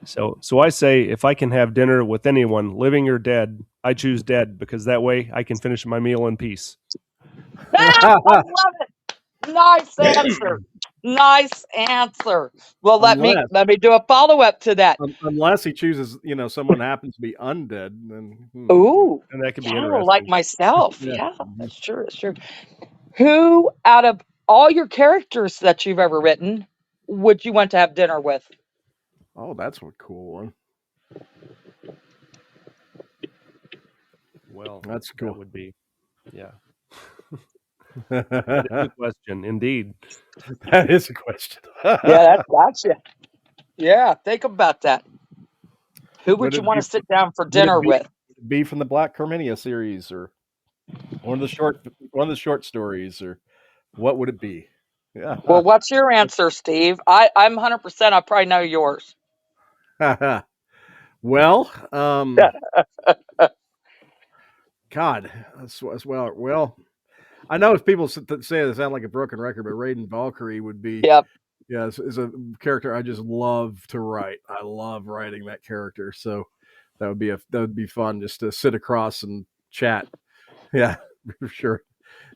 So I say, if I can have dinner with anyone, living or dead, I choose dead, because that way I can finish my meal in peace. I love it. Nice answer. Nice answer. Well, let me do a follow up to that. Unless he chooses, someone happens to be undead, then Ooh, And that could be yeah, interesting. like myself. Yeah. Yeah, that's true. That's true. Who out of all your characters that you've ever written would you want to have dinner with? Oh, that's a cool one. Well, That's cool. That would be, yeah. That is a question, indeed. That is a question. Yeah, that's gotcha. Yeah, think about that. Who would you want to sit down for dinner with? Be from the Black Carmenia series, or one of the short stories, or what would it be? Yeah. Well, what's your answer, Steve? I'm 100%. I probably know yours. Well, God, as well. I know if people say they sound like a broken record, but Raiden Valkyrie would be. Yep. Yeah, is a character I just love to write. I love writing that character, so that would be fun just to sit across and chat. Yeah, for sure,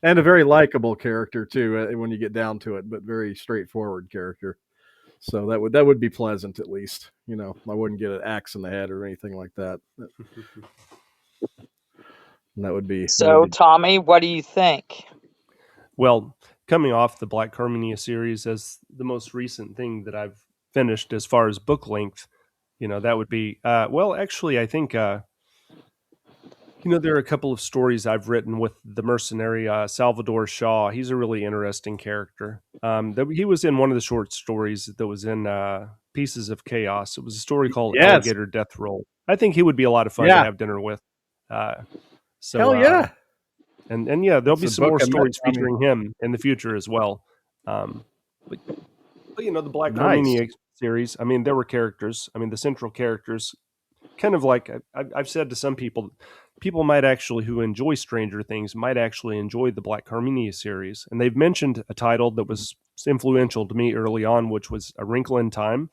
and a very likable character too when you get down to it, but very straightforward character. So that would be pleasant, at least. I wouldn't get an axe in the head or anything like that. That would be. So, Tommy, what do you think? Well, coming off the Black Carmenia series as the most recent thing that I've finished as far as book length, that would be, well, actually, I think, there are a couple of stories I've written with the mercenary Salvador Shaw. He's a really interesting character. He was in one of the short stories that was in Pieces of Chaos. It was a story called Alligator Death Roll. I think he would be a lot of fun to have dinner with. Hell yeah. And yeah, there'll be some more stories featuring him in the future as well. But the Black Carmenia series, there were characters. The central characters, kind of like I've said to some people might actually, who enjoy Stranger Things, might actually enjoy the Black Carmenia series. And they've mentioned a title that was influential to me early on, which was A Wrinkle in Time.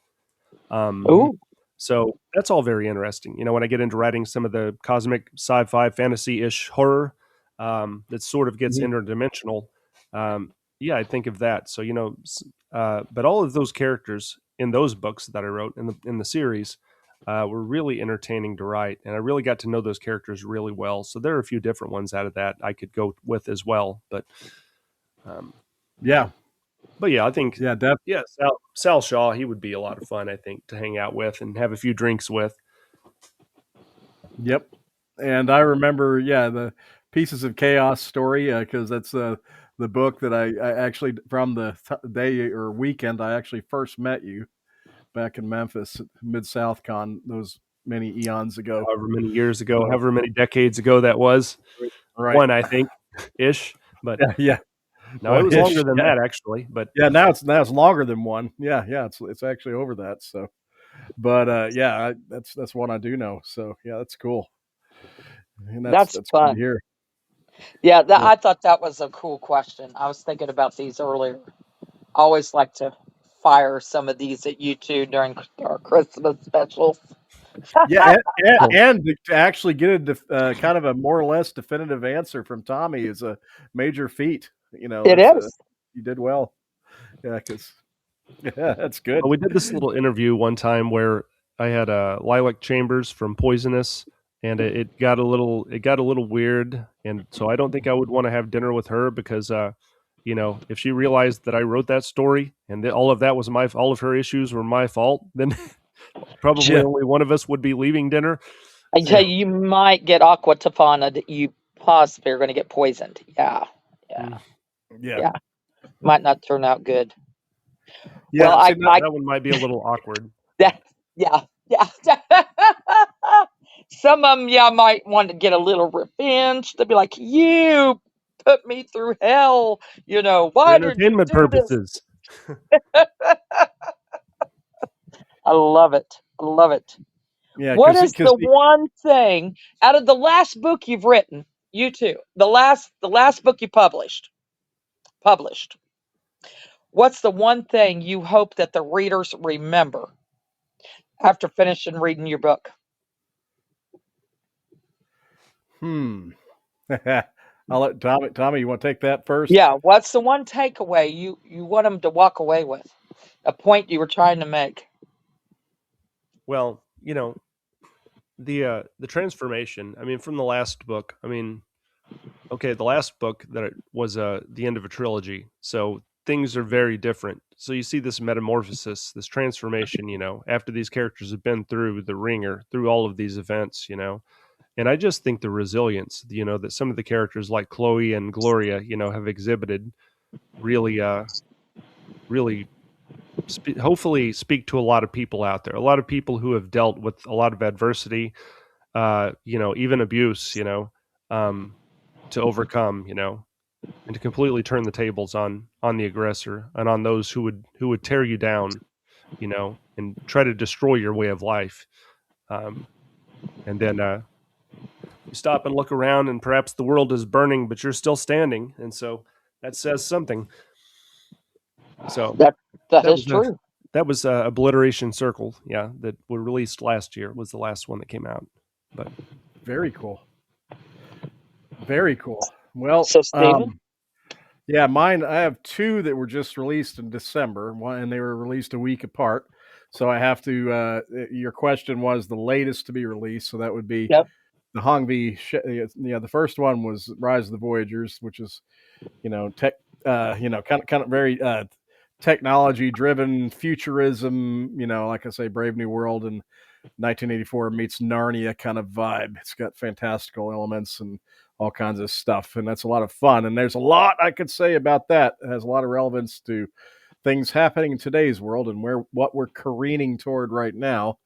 So that's all very interesting. When I get into writing some of the cosmic sci-fi fantasy-ish horror that sort of gets interdimensional, I think of that. So, but all of those characters in those books that I wrote in the series were really entertaining to write, and I really got to know those characters really well. So there are a few different ones out of that I could go with as well. But But yeah, I think Sal Shaw, he would be a lot of fun, I think, to hang out with and have a few drinks with. Yep. And I remember, the Pieces of Chaos story, because that's the book that I actually, from the day or weekend, I actually first met you back in Memphis at Mid-South Con those many eons ago. However many years ago, however many decades ago that was. Right. One, I think, ish. But yeah. No, it was longer than that, actually. But now it's longer than one. Yeah, it's actually over that. So, but that's one I do know. So yeah, that's cool. And that's fun to hear. Yeah, I thought that was a cool question. I was thinking about these earlier. I always like to fire some of these at you two during our Christmas specials. Yeah, and to actually get a kind of a more or less definitive answer from Tommy is a major feat. It is. You did well. Yeah, that's good. Well, we did this little interview one time where I had Lilac Chambers from Poisonous, and it got a little weird, and so I don't think I would want to have dinner with her because if she realized that I wrote that story and all of that was all of her issues were my fault, then probably only one of us would be leaving dinner. I tell you might get aqua tofana that you possibly are going to get poisoned. Yeah. Might not turn out good. Yeah, well, that one might be a little awkward. Yeah. So Some of them, yeah, might want to get a little revenge. They'll be like, "You put me through hell. You know, For why did you entertainment do this?" purposes. I love it. I love it. Yeah, What is because the one thing out of the last book you've written? You too. The last book you published. What's the one thing you hope that the readers remember after finishing reading your book? I'll let Tommy. Tommy, you want to take that first? Yeah, what's the one takeaway you want them to walk away with? A point you were trying to make. Well, the transformation. I mean, from the last book. I mean, okay, the last book that was the end of a trilogy, so things are very different. So you see this metamorphosis, this transformation. After these characters have been through the ringer, through all of these events. And I just think the resilience, that some of the characters like Chloe and Gloria, have exhibited really, really hopefully speak to a lot of people out there, a lot of people who have dealt with a lot of adversity, even abuse, to overcome, and to completely turn the tables on the aggressor and on those who would tear you down, and try to destroy your way of life. And then you stop and look around, and perhaps the world is burning, but you're still standing, and so that says something. So That that is was a true. that was Obliteration Circle, yeah, that were released last year. Was the last one that came out, but Very cool. Very cool. Well, So, Stephen, yeah, mine. I have two that were just released in December, and they were released a week apart. So I have to. Your question was the latest to be released, so that would be yep. the Hongvi. The first one was Rise of the Voyagers, which is tech. Kind of very technology driven futurism. Like I say, Brave New World and 1984 meets Narnia kind of vibe. It's got fantastical elements and all kinds of stuff, and that's a lot of fun. And there's a lot I could say about that. It has a lot of relevance to things happening in today's world and what we're careening toward right now.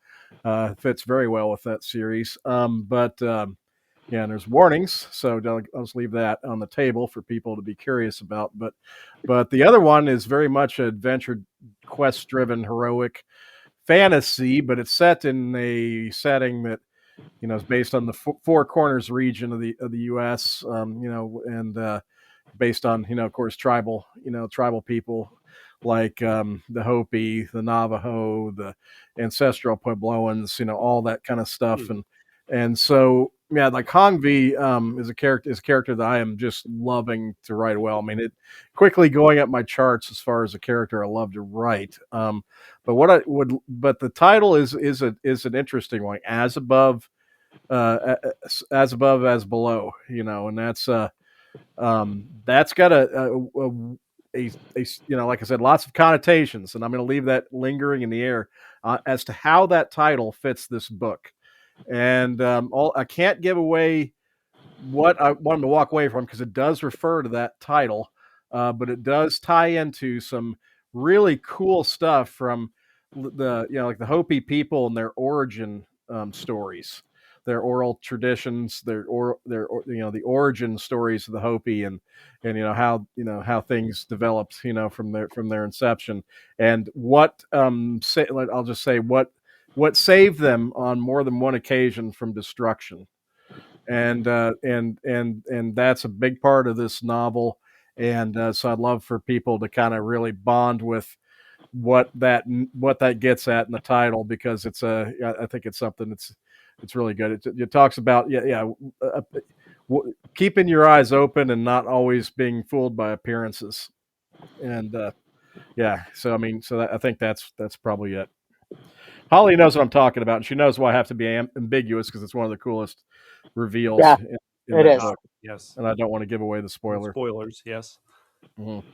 Fits very well with that series. But yeah, and there's warnings, so I'll just leave that on the table for people to be curious about. But the other one is very much adventure quest driven heroic fantasy, but it's set in a setting that is based on the Four Corners region of the U.S. And based on of course tribal people like the Hopi, the Navajo, the ancestral Puebloans, all that kind of stuff, and so yeah, like Hongvi is a character that I am just loving to write well. I mean, it quickly going up my charts as far as a character I love to write. But the title is an interesting one, as above, as above, as below, and that's got like I said, lots of connotations, and I'm going to leave that lingering in the air as to how that title fits this book. And I can't give away what I want to walk away from because it does refer to that title, but it does tie into some really cool stuff from the like the Hopi people and their origin stories, their oral traditions, the origin stories of the Hopi, and how things developed from their inception, and I'll just say what saved them on more than one occasion from destruction. And that's a big part of this novel. And so I'd love for people to kind of really bond with what that gets at in the title, because I think it's something it's really good. It talks about keeping your eyes open and not always being fooled by appearances. And so I mean, I think that's probably it. Holly knows what I'm talking about, and she knows why I have to be ambiguous because it's one of the coolest reveals Yeah, in it that is. book, yes, and I don't want to give away the spoiler. spoilers, yes. Mm-hmm.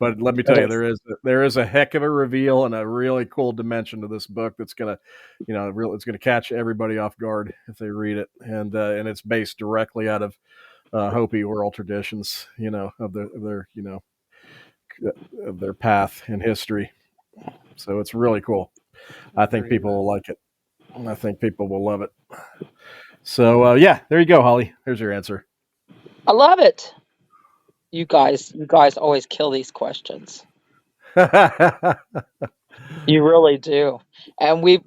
But let me It tell you, is. there is a heck of a reveal and a really cool dimension to this book that's gonna, it's gonna catch everybody off guard if they read it, and it's based directly out of Hopi oral traditions, of their path in history. So it's really cool. I think Very people will like it. I think people will love it. So yeah, there you go, Holly. There's your answer. I love it. You guys always kill these questions. You really do. And we've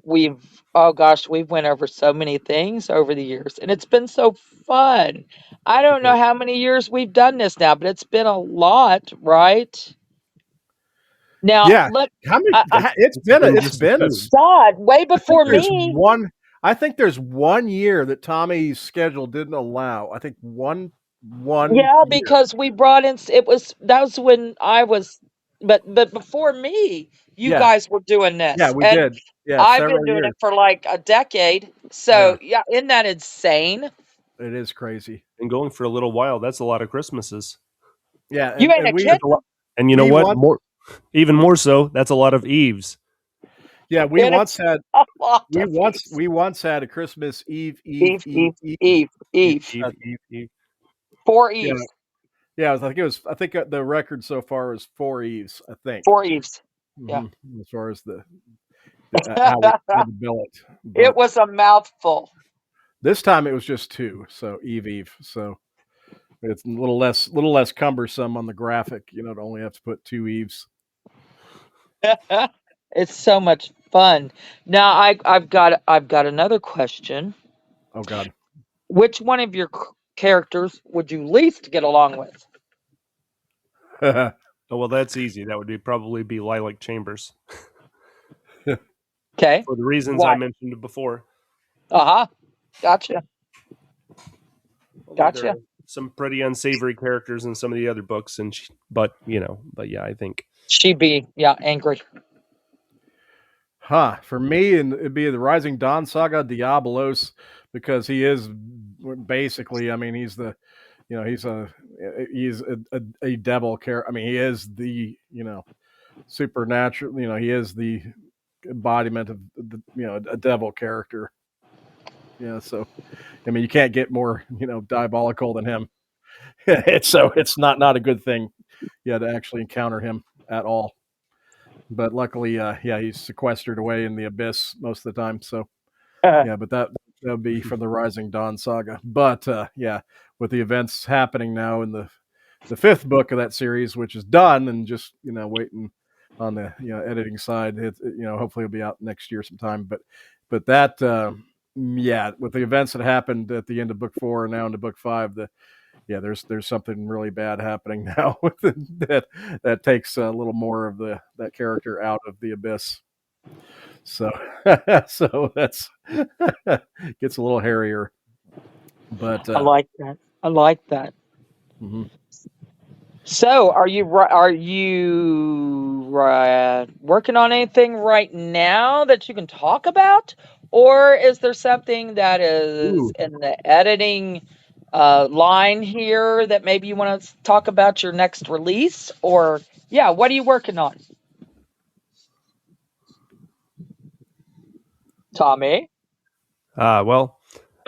oh gosh, we've went over so many things over the years and it's been so fun. I don't know how many years we've done this now, but it's been a lot, right? Now, Yeah, let how many? I It's It's been been it's just a been a. few. God, way I think before there's me. one. I think there's 1 year that Tommy's schedule didn't allow. I think one Yeah, year. because we brought in it was that was when I was but before me, you Yeah, guys were doing yeah, this. we And did. Yeah, I've been several doing years. it for like a decade. Yeah, So, yeah, isn't that insane? it is crazy. And going for a little while, that's a lot of Christmases. Yeah, You ain't and a we kid. That's a lot. And you know we what? once More, even more so, that's a lot of Eves. yeah we It once is had a lot of Eves. we once had a Christmas Eve Eve Eve, Eve Eve, Eve. Eve, Eve. Eve, Eve, Eve. Four Yeah, Eves. yeah. I think the record so far is 4 Eves. I think. Four Eves. Yeah. hmm As far as how we had to bill it, It but was a mouthful. this time it was just two. So Eve Eve. So it's a little less cumbersome on the graphic. To only have to put two Eves. It's so much fun. Now I've got another question. Oh God. Which one of your characters would you least get along with? Oh well, that's easy. That would probably be Lilac Chambers Okay. for the reasons I Why? mentioned before. Uh-huh. Gotcha. Although there Gotcha. are some pretty unsavory characters in some of the other books, but yeah, I think. She'd be, yeah, angry. For me, and it'd be the Rising Dawn saga, Diabolos, because he is basically. I mean, he's the, he's a devil character. I mean, he is the supernatural. He is the embodiment of a devil character. So I mean, you can't get more diabolical than him. It's not a good thing, to actually encounter him at all. But luckily, yeah, he's sequestered away in the abyss most of the time. So yeah, but that would be from the Rising Dawn saga. But yeah, with the events happening now in the fifth book of that series, which is done and just waiting on the editing side, hopefully it'll be out next year sometime. But that yeah, with the events that happened at the end of book 4 and now into book 5, there's something really bad happening now that takes a little more of that character out of the abyss. So so that's gets a little hairier, but I like that. I like that. mhm. So, are you working on anything right now that you can talk about, or is there something that is Ooh, in the editing line here that maybe you want to talk about your next release? Or yeah, what are you working on, Tommy? Well,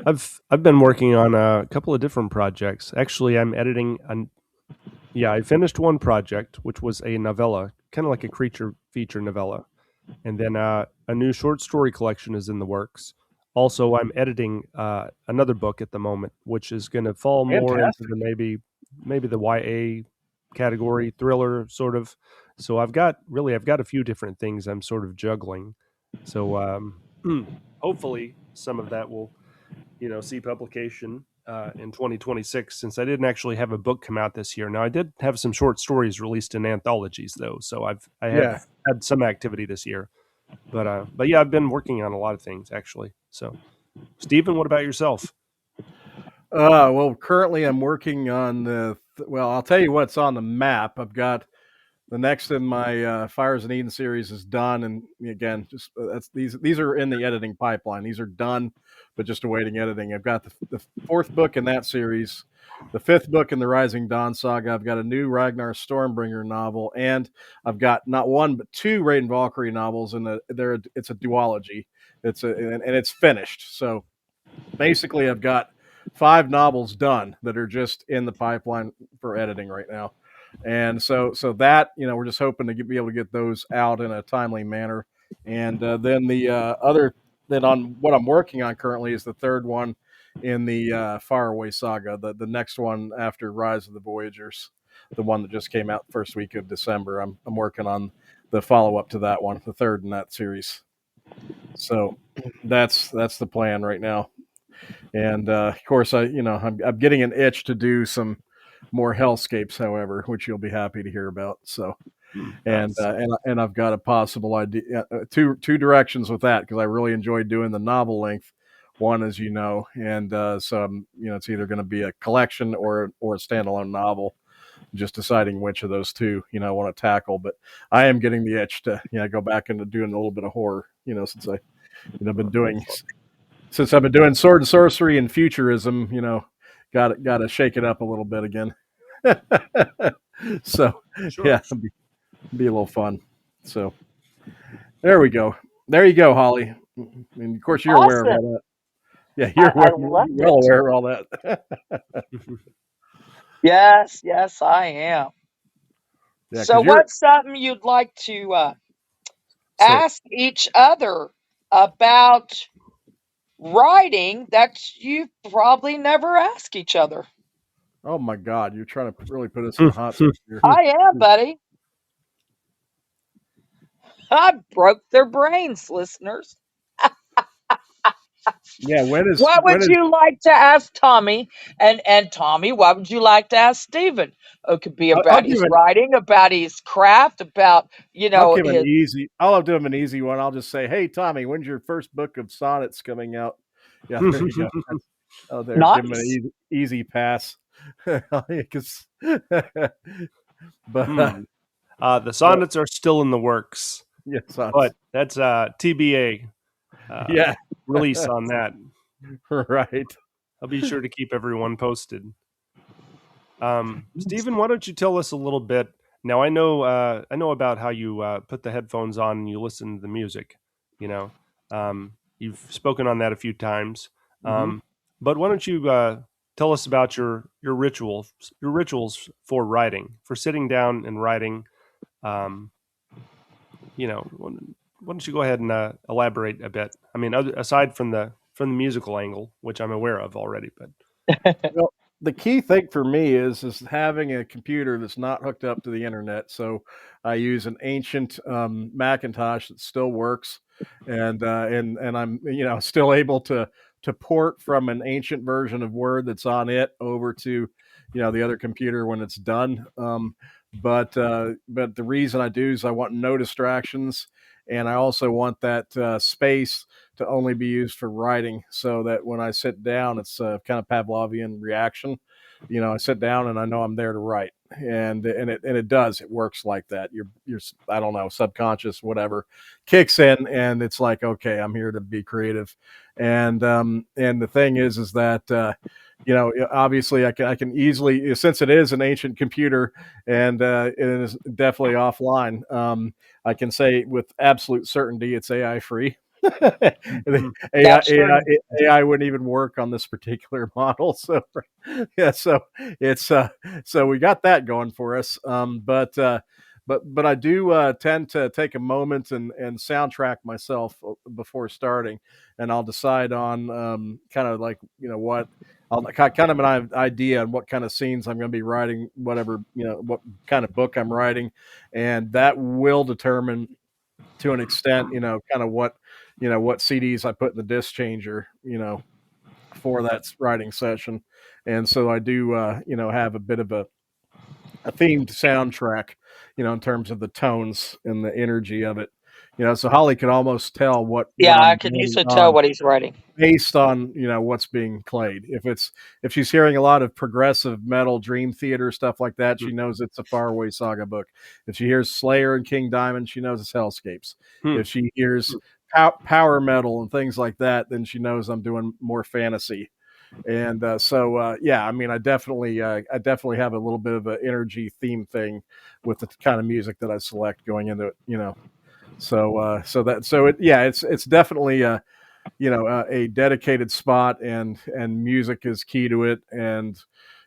I've been working on a couple of different projects. Actually, I'm editing an yeah, I finished one project, which was a novella, kind of like a creature feature novella. And then a new short story collection is in the works. Also, I'm editing another book at the moment, which is going to fall more into fantastic. the maybe the YA category, thriller sort of. So I've got a few different things I'm sort of juggling. So hopefully some of that will see publication in 2026, since I didn't actually have a book come out this year. Now I did have some short stories released in anthologies though, so I have Yeah. had some activity this year. But yeah, I've been working on a lot of things actually. So, Stephen, what about yourself? Well, currently I'm working on well, I'll tell you what's on the map. I've got the next in my Fires and Eden series is done, and again, just that's these are in the editing pipeline. These are done, but just awaiting editing. I've got the fourth book in that series, the fifth book in the Rising Dawn saga. I've got a new Ragnar Stormbringer novel, and I've got not one but two Raiden Valkyrie novels, and it's a duology. And it's finished. So basically, I've got 5 novels done that are just in the pipeline for editing right now. And so that we're just hoping to be able to get those out in a timely manner. And then the other then on what I'm working on currently is the third one in the Faraway Saga, the next one after Rise of the Voyagers, the one that just came out first week of December. I'm working on the follow up to that one, the third in that series. So that's the plan right now. And of course, I'm getting an itch to do some more hellscapes, however, which you'll be happy to hear about. So Nice. and I've got a possible idea, two directions with that, because I really enjoyed doing the novel length one, as you know, and so it's either going to be a collection or a standalone novel. Just deciding which of those two I want to tackle, but I am getting the itch to go back into doing a little bit of horror. Since I been doing since I've been doing sword and sorcery and futurism, got to shake it up a little bit again. So Sure. yeah, be a little fun. So there we go. There you go, Holly. And of course, you're aware of Awesome. all that. Yeah, I you're loved well it. aware of all that. Yes, yes, I am. Yeah, So, because you're what's something you'd like to so. ask each other about writing that you probably never ask each other? Oh my God, you're trying to really put us in a hot seat here. I am, buddy. I broke their brains, listeners. Yeah, What would when is? you like to ask Tommy? And Tommy, what would you like to ask Stephen? It could be I'll about give his an writing, about his craft, about I'll give an his easy. I'll do him an easy one. I'll just say, "Hey, Tommy, when's your first book of sonnets coming out?" Yeah, there you go. Oh, there, give him an nice. easy pass. 'Cause- but Hmm. The but sonnets are still in the works, yeah, but sonnets. that's TBA Yeah, release on that. right. I'll be sure to keep everyone posted. Stephen, why don't you tell us a little bit? Now I know about how you put the headphones on and you listen to the music. You know, you've spoken on that a few times. Hmm. But why don't you tell us about your rituals for writing, for sitting down and writing? Um, why don't you go ahead and elaborate a bit? I mean, aside from the musical angle, which I'm aware of already, but Well, the key thing for me is having a computer that's not hooked up to the internet. So I use an ancient Macintosh that still works, and I'm still able to port from an ancient version of Word that's on it over to the other computer when it's done. But the reason I do is I want no distractions, and I also want that space to only be used for writing, so that when I sit down, it's a kind of Pavlovian reaction. I sit down and I know I'm there to write, and it does. It works like that. Your I don't know, subconscious, whatever, kicks in, and it's like, okay, I'm here to be creative. And the thing is that obviously I can easily, since it is an ancient computer and it is definitely offline. I can say with absolute certainty it's AI free. The AI, That's true. AI wouldn't even work on this particular model. So yeah, so it's so we got that going for us. But I do tend to take a moment and soundtrack myself before starting, and I'll decide on kind of like what I'll kind of an idea on what kind of scenes I'm going to be writing, whatever what kind of book I'm writing, and that will determine to an extent, kind of what CDs I put in the disc changer, for that writing session. And so I do, have a bit of a themed soundtrack, in terms of the tones and the energy of it. So Holly could almost tell what Yeah, I I'm can writing usually tell on what he's writing. based on what's being played. If she's hearing a lot of progressive metal, Dream Theater stuff like that, she knows it's a Faraway Saga book. If she hears Slayer and King Diamond, she knows it's Hellscapes. hmm. If she hears power metal and things like that, then she knows I'm doing more fantasy. And yeah, I mean, I definitely have a little bit of an energy theme thing with the kind of music that I select going into it. It's definitely a dedicated spot, and music is key to it, and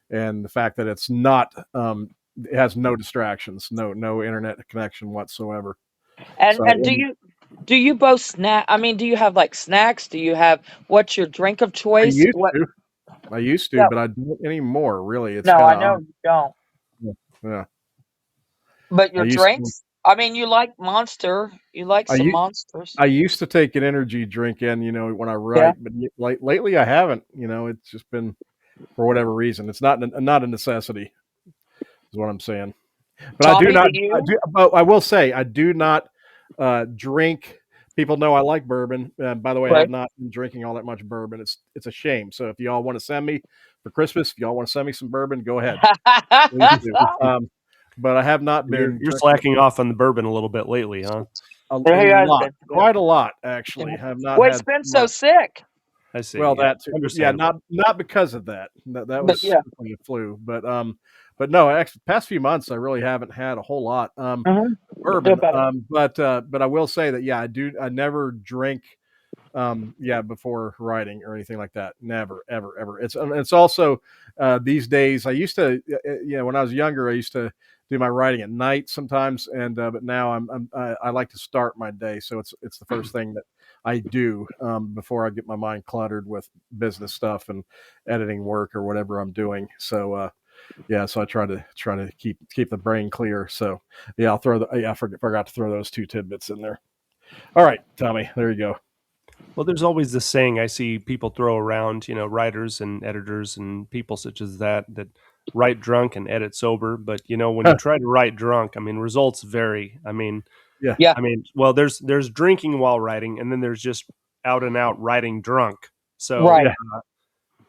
the fact that it's not it has no distractions, no internet connection whatsoever. And So and do you both snack? I mean, do you have like snacks? Do you have what's your drink of I choice? used What? to. I used to, Yeah. but I don't anymore. Really, it's No, kind I of know odd. you don't. Yeah, But I your used to. drinks? I mean, you like Monster. You like I some u- Monsters. I used to take an energy drink in, when I Yeah. write, but lately I haven't. It's just been for whatever reason. It's not a necessity, is what I'm saying. But I do Tommy, do not. I you? do. But I will say I do not drink. People know I like bourbon. By the way, I have Right. not been drinking all that much bourbon. It's a shame. So if y'all want to send me for Christmas, if y'all want to send me some bourbon, go ahead, please do. But I have not been You're drinking slacking off on the bourbon a little bit lately, huh? a He has lot, been. quite a lot actually. Yeah. I have not Well, it's had been too so much. sick. I see. Well, Yeah, that too, but yeah, understandable. not because of that. That But was yeah. strictly a flu. But no, actually, past few months I really haven't had a whole lot. Mhm. Feel Bourbon. better. But I will say that yeah, I never drink before writing or anything like that. Never, ever, ever. It's also these days. I used to, when I was younger, I used to do my writing at night sometimes, and but now I like to start my day, so it's the first thing that I do before I get my mind cluttered with business stuff and editing work or whatever I'm doing. So so I try to keep the brain clear. So yeah, I'll throw I forgot to throw those two tidbits in there. All right, Tommy, there you go. Well, there's always this saying I see people throw around, writers and editors and people such as that write drunk and edit sober. But when you try to write drunk, I mean, results vary. Yeah. Yeah. Well, there's drinking while writing, and then there's just out and out writing drunk. So, Right. Yeah.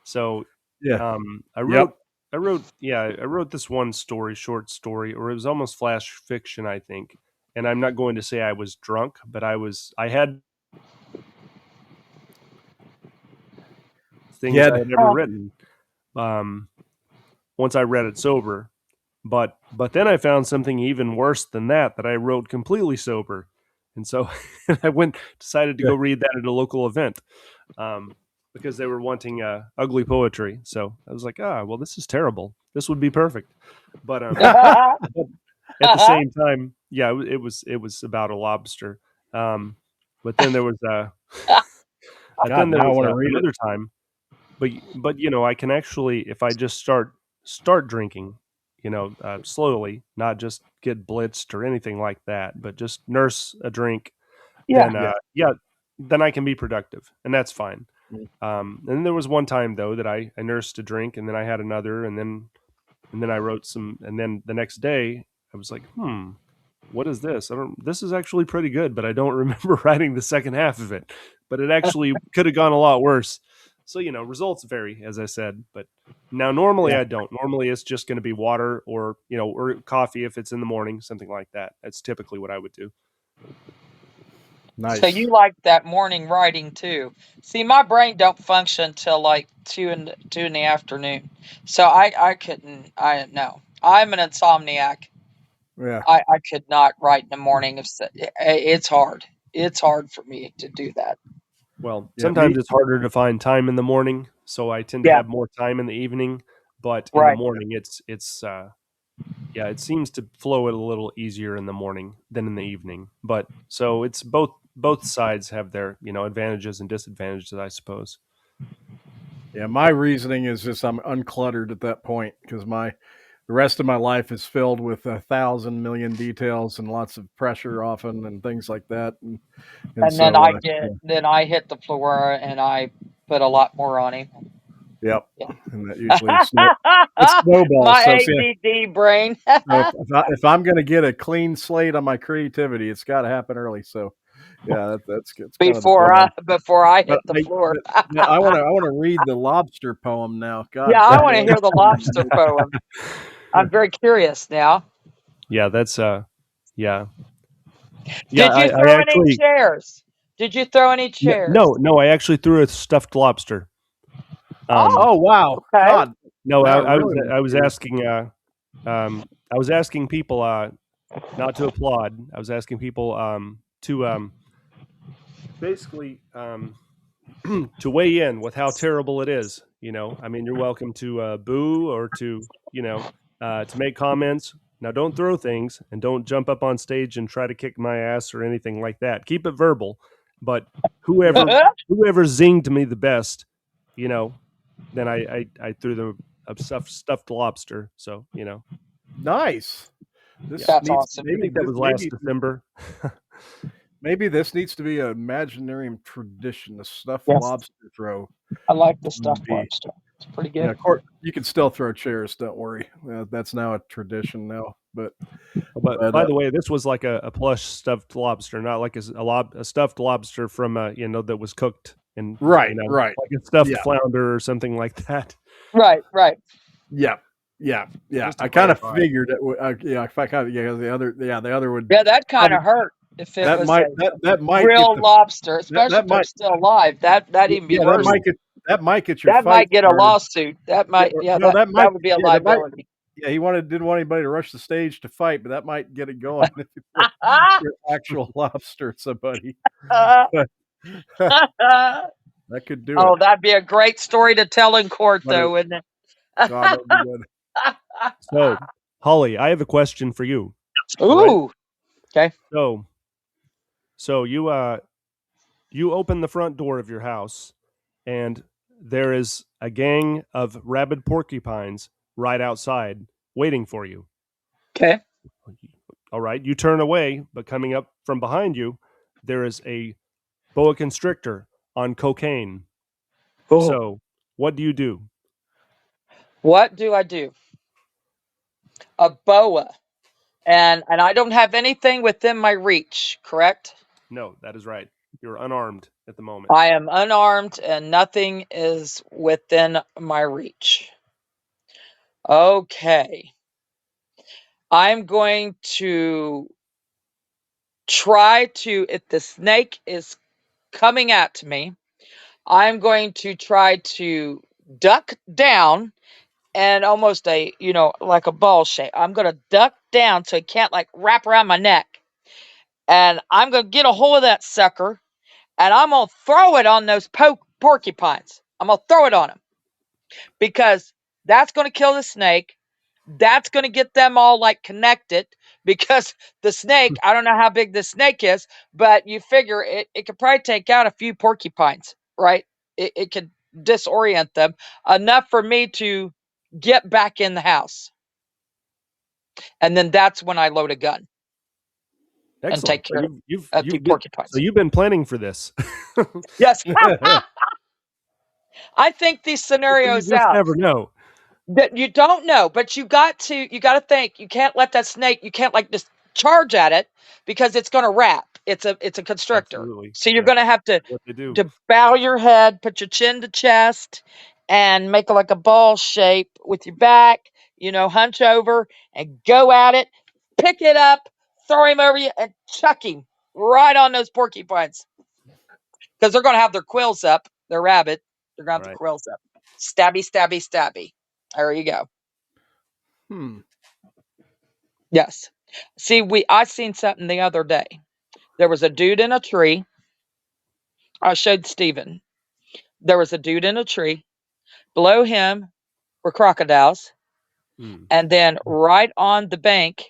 so Yeah. I Yep. wrote this one short story, or it was almost flash fiction, I think. And I'm not going to say I was drunk, but I had things Yeah. I had never written. Um, once I read it sober. But then I found something even worse than that I wrote completely sober, and so I decided to Yeah. go read that at a local event, because they were wanting ugly poetry. So I was like, well, this is terrible. This would be perfect. But at the same time, yeah, it was about a lobster. Um, but then there was God, now I want to read it. another time. But I can actually, if I just start drinking, slowly, not just get blitzed or anything like that, but just nurse a drink, Yeah. then Yeah. then I can be productive, and that's fine. Mm. And there was one time though that I nursed a drink, and then I had another, and then I wrote some, and then the next day I was like, what is this? This is actually pretty good, but I don't remember writing the second half of it. But it actually could have gone a lot worse. So, results vary, as I said. But now normally Yeah. I don't. Normally it's just going to be water or coffee if it's in the morning, something like that. That's typically what I would do. So Nice. you like that morning writing too. See, my brain don't function till like two in the afternoon. So I couldn't. I no. I'm an insomniac. Yeah. I could not write in the morning. It's hard. It's hard for me to do that. Well, Yeah. Me. sometimes it's harder to find time in the morning, so I tend to Yeah. have more time in the evening. But in the Right. morning, it seems to flow a little easier in the morning than in the evening. But so it's both sides have their advantages and disadvantages, I suppose. Yeah. My reasoning is just I'm uncluttered at that point because the rest of my life is filled with 1,000 million details and lots of pressure often and things like that. And And then so, then I hit the floor and I put a lot more on him. yep. Yeah. And that usually it snowballs. My So see, ADD brain. so if I'm going to get a clean slate on my creativity, it's got to happen early. So, yeah, that's it's kind of the plan. Before I But hit the floor. I want to read the lobster poem now. Yeah, God I dang want to hear the lobster it! poem. I'm very curious now. Yeah, that's yeah. Yeah, Did you I throw any actually chairs? Did you throw any chairs? no, I actually threw a stuffed lobster. Oh, Oh wow, okay. God! No, Now I really I want was to hear. asking I was asking people not to applaud. I was asking people to basically to weigh in with how terrible it is. I mean, you're welcome to boo or to make comments. Now, don't throw things and don't jump up on stage and try to kick my ass or anything like that. Keep it verbal. But Yeah, whoever zinged me the best, you know, then I threw them a stuffed lobster. So Nice. This yeah, That's needs awesome. I maybe think that this was last December. maybe this needs to be an Imaginarium tradition. The stuffed Yes, lobster throw I like the would stuffed be. lobster. It's pretty Yeah, good. of course, you can still throw chairs. Don't worry. That's now a tradition now. But But by the way, this was like a plush stuffed lobster, not like a stuffed lobster from that was cooked in right, right. like a stuffed Yeah, flounder or something like that. Right, right. yeah, yeah, yeah. Just to I kind of clarify. figured it. Yeah, if I kind of the other would Yeah, that kind probably of hurt if it that was a might that might get real the lobster, especially that if they're might still alive. That even be yeah worse. that might get your That fight might get a started. lawsuit. That Yeah, might, yeah, no, that would be a that might. liability. Yeah, he didn't want anybody to rush the stage to fight, but that might get it going if you throw actual lobster at somebody. But that could do it. Oh, that'd be a great story to tell in court, But though, wouldn't God, that would be good. it? So, Holly, I have a question for you. All right. Ooh. Okay. So you open the front door of your house, and there is a gang of rabid porcupines right outside waiting for you. Okay. All right, you turn away, but coming up from behind you, there is a boa constrictor on cocaine. Oh. So, what do you do? What do I do? A boa. And I don't have anything within my reach, correct? No, that is right. You're unarmed at the moment. I am unarmed and nothing is within my reach. Okay. I'm going to try to, if the snake is coming at me, I'm going to try to duck down and almost like a ball shape. I'm going to duck down so it can't like wrap around my neck. And I'm going to get a hold of that sucker and I'm going to throw it on those porcupines. I'm going to throw it on them because that's going to kill the snake. That's going to get them all like connected because the snake, I don't know how big the snake is, but you figure it could probably take out a few porcupines, right? It could disorient them enough for me to get back in the house. And then that's when I load a gun and take Excellent. So care you've of the porcupines. so you've been planning for this. Yes. I think these You scenarios just out. never know. That you don't know, but you got to think. You can't let that snake. You can't like just charge at it because it's going to wrap. It's a constrictor. Absolutely. So you're Yeah. going to have to What they do. bow your head, put your chin to chest, and make like a ball shape with your back. Hunch over and go at it. Pick it up, throw him over you, and chuck him right on those porcupines because they're going to have their quills up. They're rabbit. They're going to have All the right. quills up. Stabby, stabby, stabby. There you go. Yes. See, I seen something the other day. There was a dude in a tree. I showed Steven. There was a dude in a tree. Below him were crocodiles. Hmm. And then right on the bank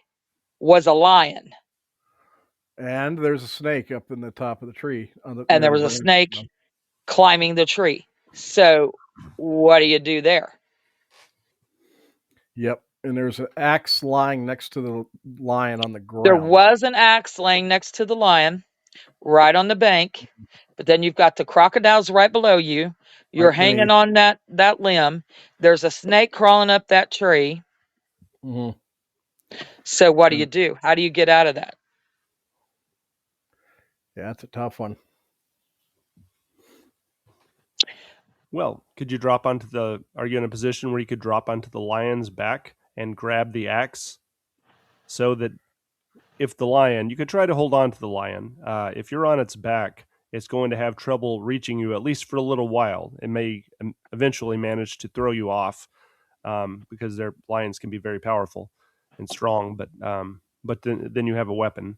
was a lion. And there's a snake up in the top of the tree And near there the was a branch. snake climbing the tree. So what do you do there? Yep. And there's an axe lying next to the lion on the There ground. was an axe laying next to the lion, right on the bank. But then you've got the crocodiles right below you. You're Right hanging beneath. on that limb. There's a snake crawling up that tree. Mm-hmm. So what do you do? How do you get out of that? Yeah, that's a tough one. Well, could you drop onto the? Are you in a position where you could drop onto the lion's back and grab the axe, so that if the lion, you could try to hold on to the lion. If you're on its back, it's going to have trouble reaching you at least for a little while. It may eventually manage to throw you off because their lions can be very powerful and strong. But then you have a weapon.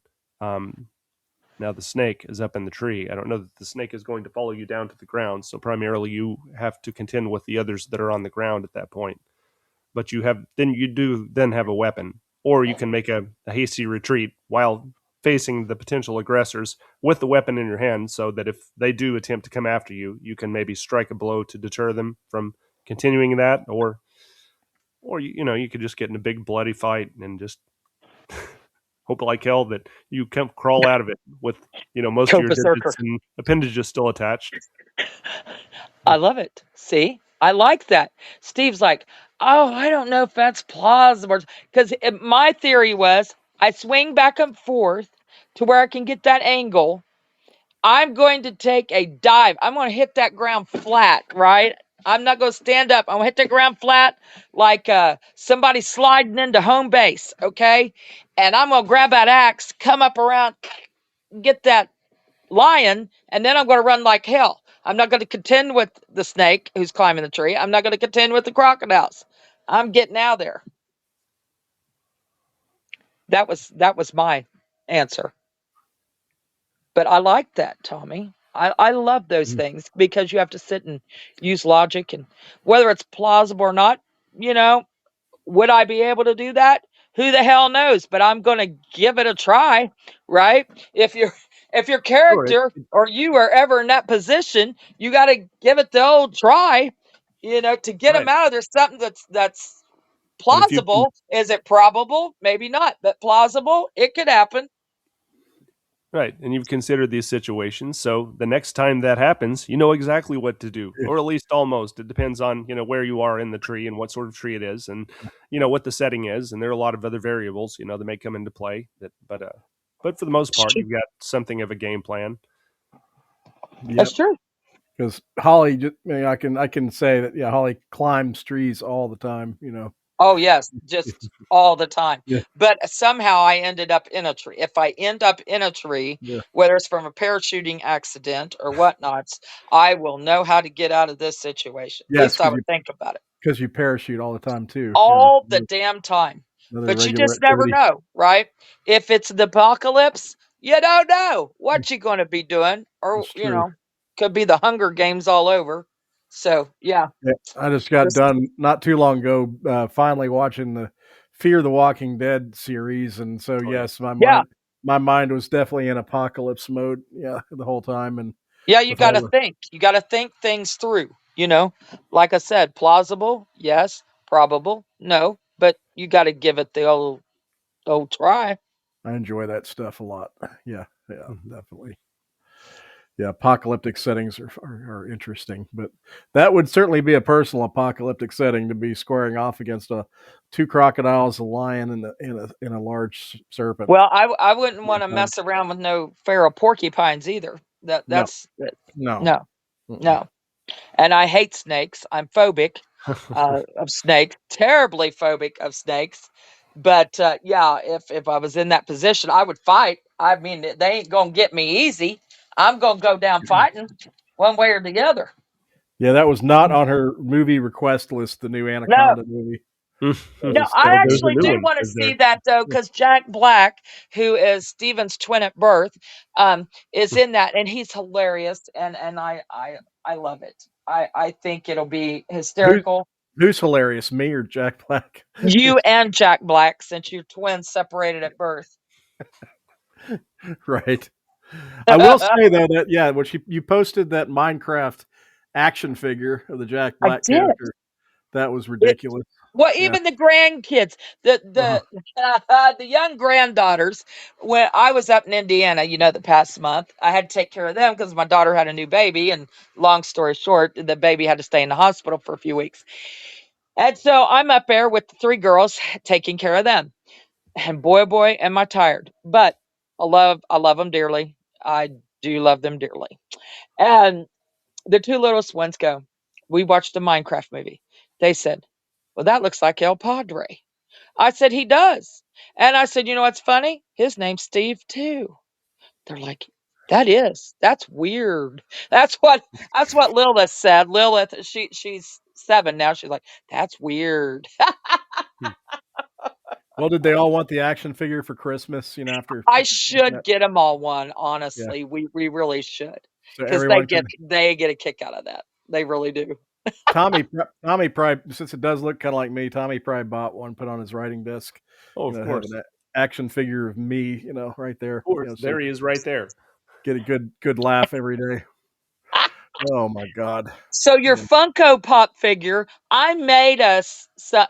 Now the snake is up in the tree. I don't know that the snake is going to follow you down to the ground. So primarily you have to contend with the others that are on the ground at that point. But you do have a weapon, or you can make a hasty retreat while facing the potential aggressors with the weapon in your hand, so that if they do attempt to come after you, you can maybe strike a blow to deter them from continuing that, or you could just get in a big bloody fight and just hope like hell that you come crawl out of it with most of Go your berserker. digits and appendages still attached. I love it. See, I like that. Steve's like, oh, I don't know if that's plausible. Because my theory was I swing back and forth to where I can get that angle. I'm going to take a dive. I'm going to hit that ground flat, right? I'm not going to stand up. I'm going to hit the ground flat like somebody sliding into home base, okay? And I'm going to grab that axe, come up around, get that lion, and then I'm going to run like hell. I'm not going to contend with the snake who's climbing the tree. I'm not going to contend with the crocodiles. I'm getting out of there. That was my answer. But I like that, Tommy. I love those things because you have to sit and use logic, and whether it's plausible or not, you know, would I be able to do that? Who the hell knows? But I'm going to give it a try, right? If your Sure. character or you are ever in that position, you got to give it the old try, to get them Right. out of there. Something that's And if you can, plausible. Is it probable? Maybe not, but plausible. It could happen. right, and you've considered these situations, so the next time that happens, you know exactly what to do, Yeah. or at least almost. It depends on where you are in the tree and what sort of tree it is, and what the setting is, and there are a lot of other variables that may come into play. But for the most part, you've got something of a game plan. Yep. That's true. Because Holly, I can say that Holly climbs trees all the time. Oh, yes, just all the time. Yeah, But somehow I ended up in a tree. If I end up in a tree, yeah. whether it's from a parachuting accident or whatnots, I will know how to get out of this situation. At Yes, least I would think about it because you parachute all the time too. all the damn time. Another But you regular just never activity. know, right? If it's the apocalypse, you don't know what you're going to be doing, or It's true. could be the Hunger Games all over. So yeah, Yeah, I just got just done not too long ago. Finally watching the Fear the Walking Dead series, and so Oh yeah. yes, yeah. my mind was definitely in apocalypse mode. Yeah, the whole time, and Yeah, you with got all to the think. You got to think things through, Like I said, plausible, yes, probable, no, but you got to give it the old try. I enjoy that stuff a lot. Yeah, yeah, definitely. Yeah, apocalyptic settings are interesting, but that would certainly be a personal apocalyptic setting to be squaring off against two crocodiles, a lion, and a large serpent. Well, I wouldn't want to mess around with no feral porcupines either. No, That's no. no, Mm-mm. no. And I hate snakes. I'm phobic of snakes, terribly phobic of snakes. But yeah, if I was in that position, I would fight. I mean, they ain't gonna get me easy. I'm gonna go down fighting, one way or the other. Yeah, that was not on her movie request list. The new No, Anaconda movie. That no, was I Oh, there's a actually new do one. want to Is there? see that though, because Jack Black, who is Steven's twin at birth, is in that, and he's hilarious, and I love it. I think it'll be who's hysterical. who's hilarious, me or Jack Black? You and Jack Black, since you're twins separated at birth. Right. I will say though that when you posted that Minecraft action figure of the Jack I Black did. character, that was It, ridiculous. well, Yeah. even the grandkids, the Uh-huh. the the young granddaughters. When I was up in Indiana, the past month, I had to take care of them because my daughter had a new baby, and long story short, the baby had to stay in the hospital for a few weeks. And so I'm up there with the three girls taking care of them. And boy, oh boy, am I tired. But I love them dearly. I do love them dearly. And the two littlest ones go, we watched the Minecraft movie. They said, well, that looks like El Padre. I said, he does. And I said, you know what's funny? His name's Steve too. They're like, that's weird. That's what Lilith said. Lilith, she's 7 now. She's like, that's weird. Well, did they all want the action figure for Christmas? After I that, should get them all one. yeah. Honestly, we really should, So because everyone can. they get a kick out of that. They really do. Tommy probably, since it does look kind of like me, Tommy probably bought one, put on his writing desk. Oh, of Have course. an action figure of me, right there. Of course. So There he is right there. get a good laugh every day. Oh my God. So your Funko Pop figure, I made us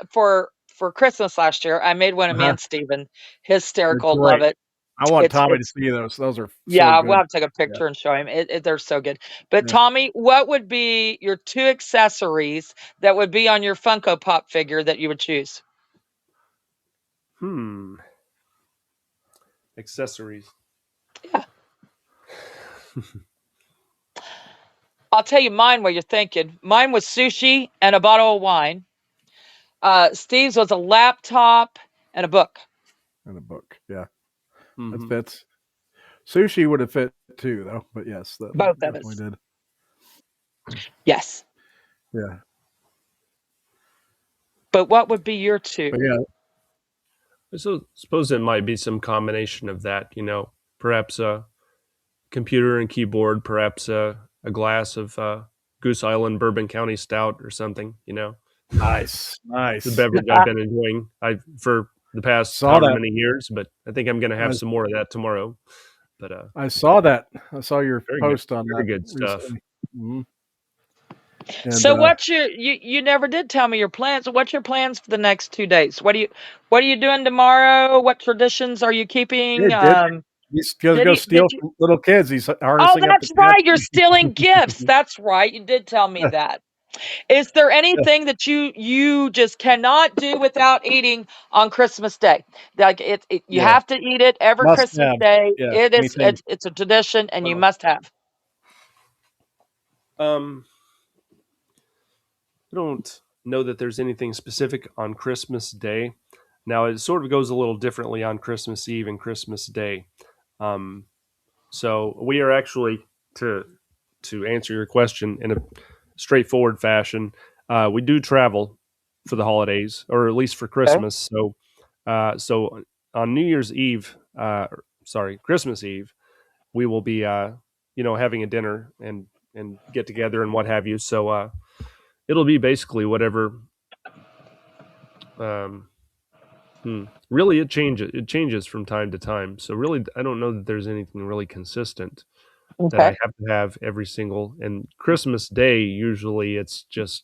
for Christmas last year. I made one of me Uh-huh. and Steven. They're Hysterical, love great. it. I want Tommy to It's see those. Those are so yeah, we'll good. have to take a Yeah. picture and show him. They're so good. But Yeah. Tommy, what would be your two accessories that would be on your Funko Pop figure that you would choose? Accessories. Yeah. I'll tell you mine while you're thinking. Mine was sushi and a bottle of wine. Steve's was a laptop and a book. And a book. Yeah. That Mm-hmm. fits. Sushi would have fit too, though. But yes, that Both of definitely us. did. Yes. Yeah. But what would be your two? But yeah, So suppose it might be some combination of that. Perhaps a computer and keyboard, perhaps a glass of Goose Island Bourbon County Stout or something. nice. It's a Nice. beverage I've been enjoying for the past Saw however that. many years, but I think I'm going to have I, some more of that tomorrow. But I saw that. I saw your very good, post on that very good stuff. recently. hmm And So what's you never did tell me your plans. What's your plans for the next 2 days? What are you doing tomorrow? What traditions are you yeah, keeping? he's going to go Did steal you from little kids. He's Oh, harnessing up the that's right. You're kids. stealing gifts. That's right. You did tell me that. Is there anything that you just cannot do without eating on Christmas Day? Like you Yeah. have to eat it every Must Christmas have. Day. Yeah. It is Anything. it's a tradition and you Well, must have. um, I don't know that there's anything specific on Christmas Day. Now it sort of goes a little differently on Christmas Eve and Christmas Day. Um, so we are actually to answer your question in a straightforward fashion. We do travel for the holidays, or at least for Okay. Christmas. So on New Year's Eve, sorry, Christmas Eve, we will be having a dinner and get together and what have you. So it'll be basically whatever. Um, Really, it changes. It changes from time to time. So really, I don't know that there's anything really consistent that Okay. I have to have every single. And Christmas Day, usually it's just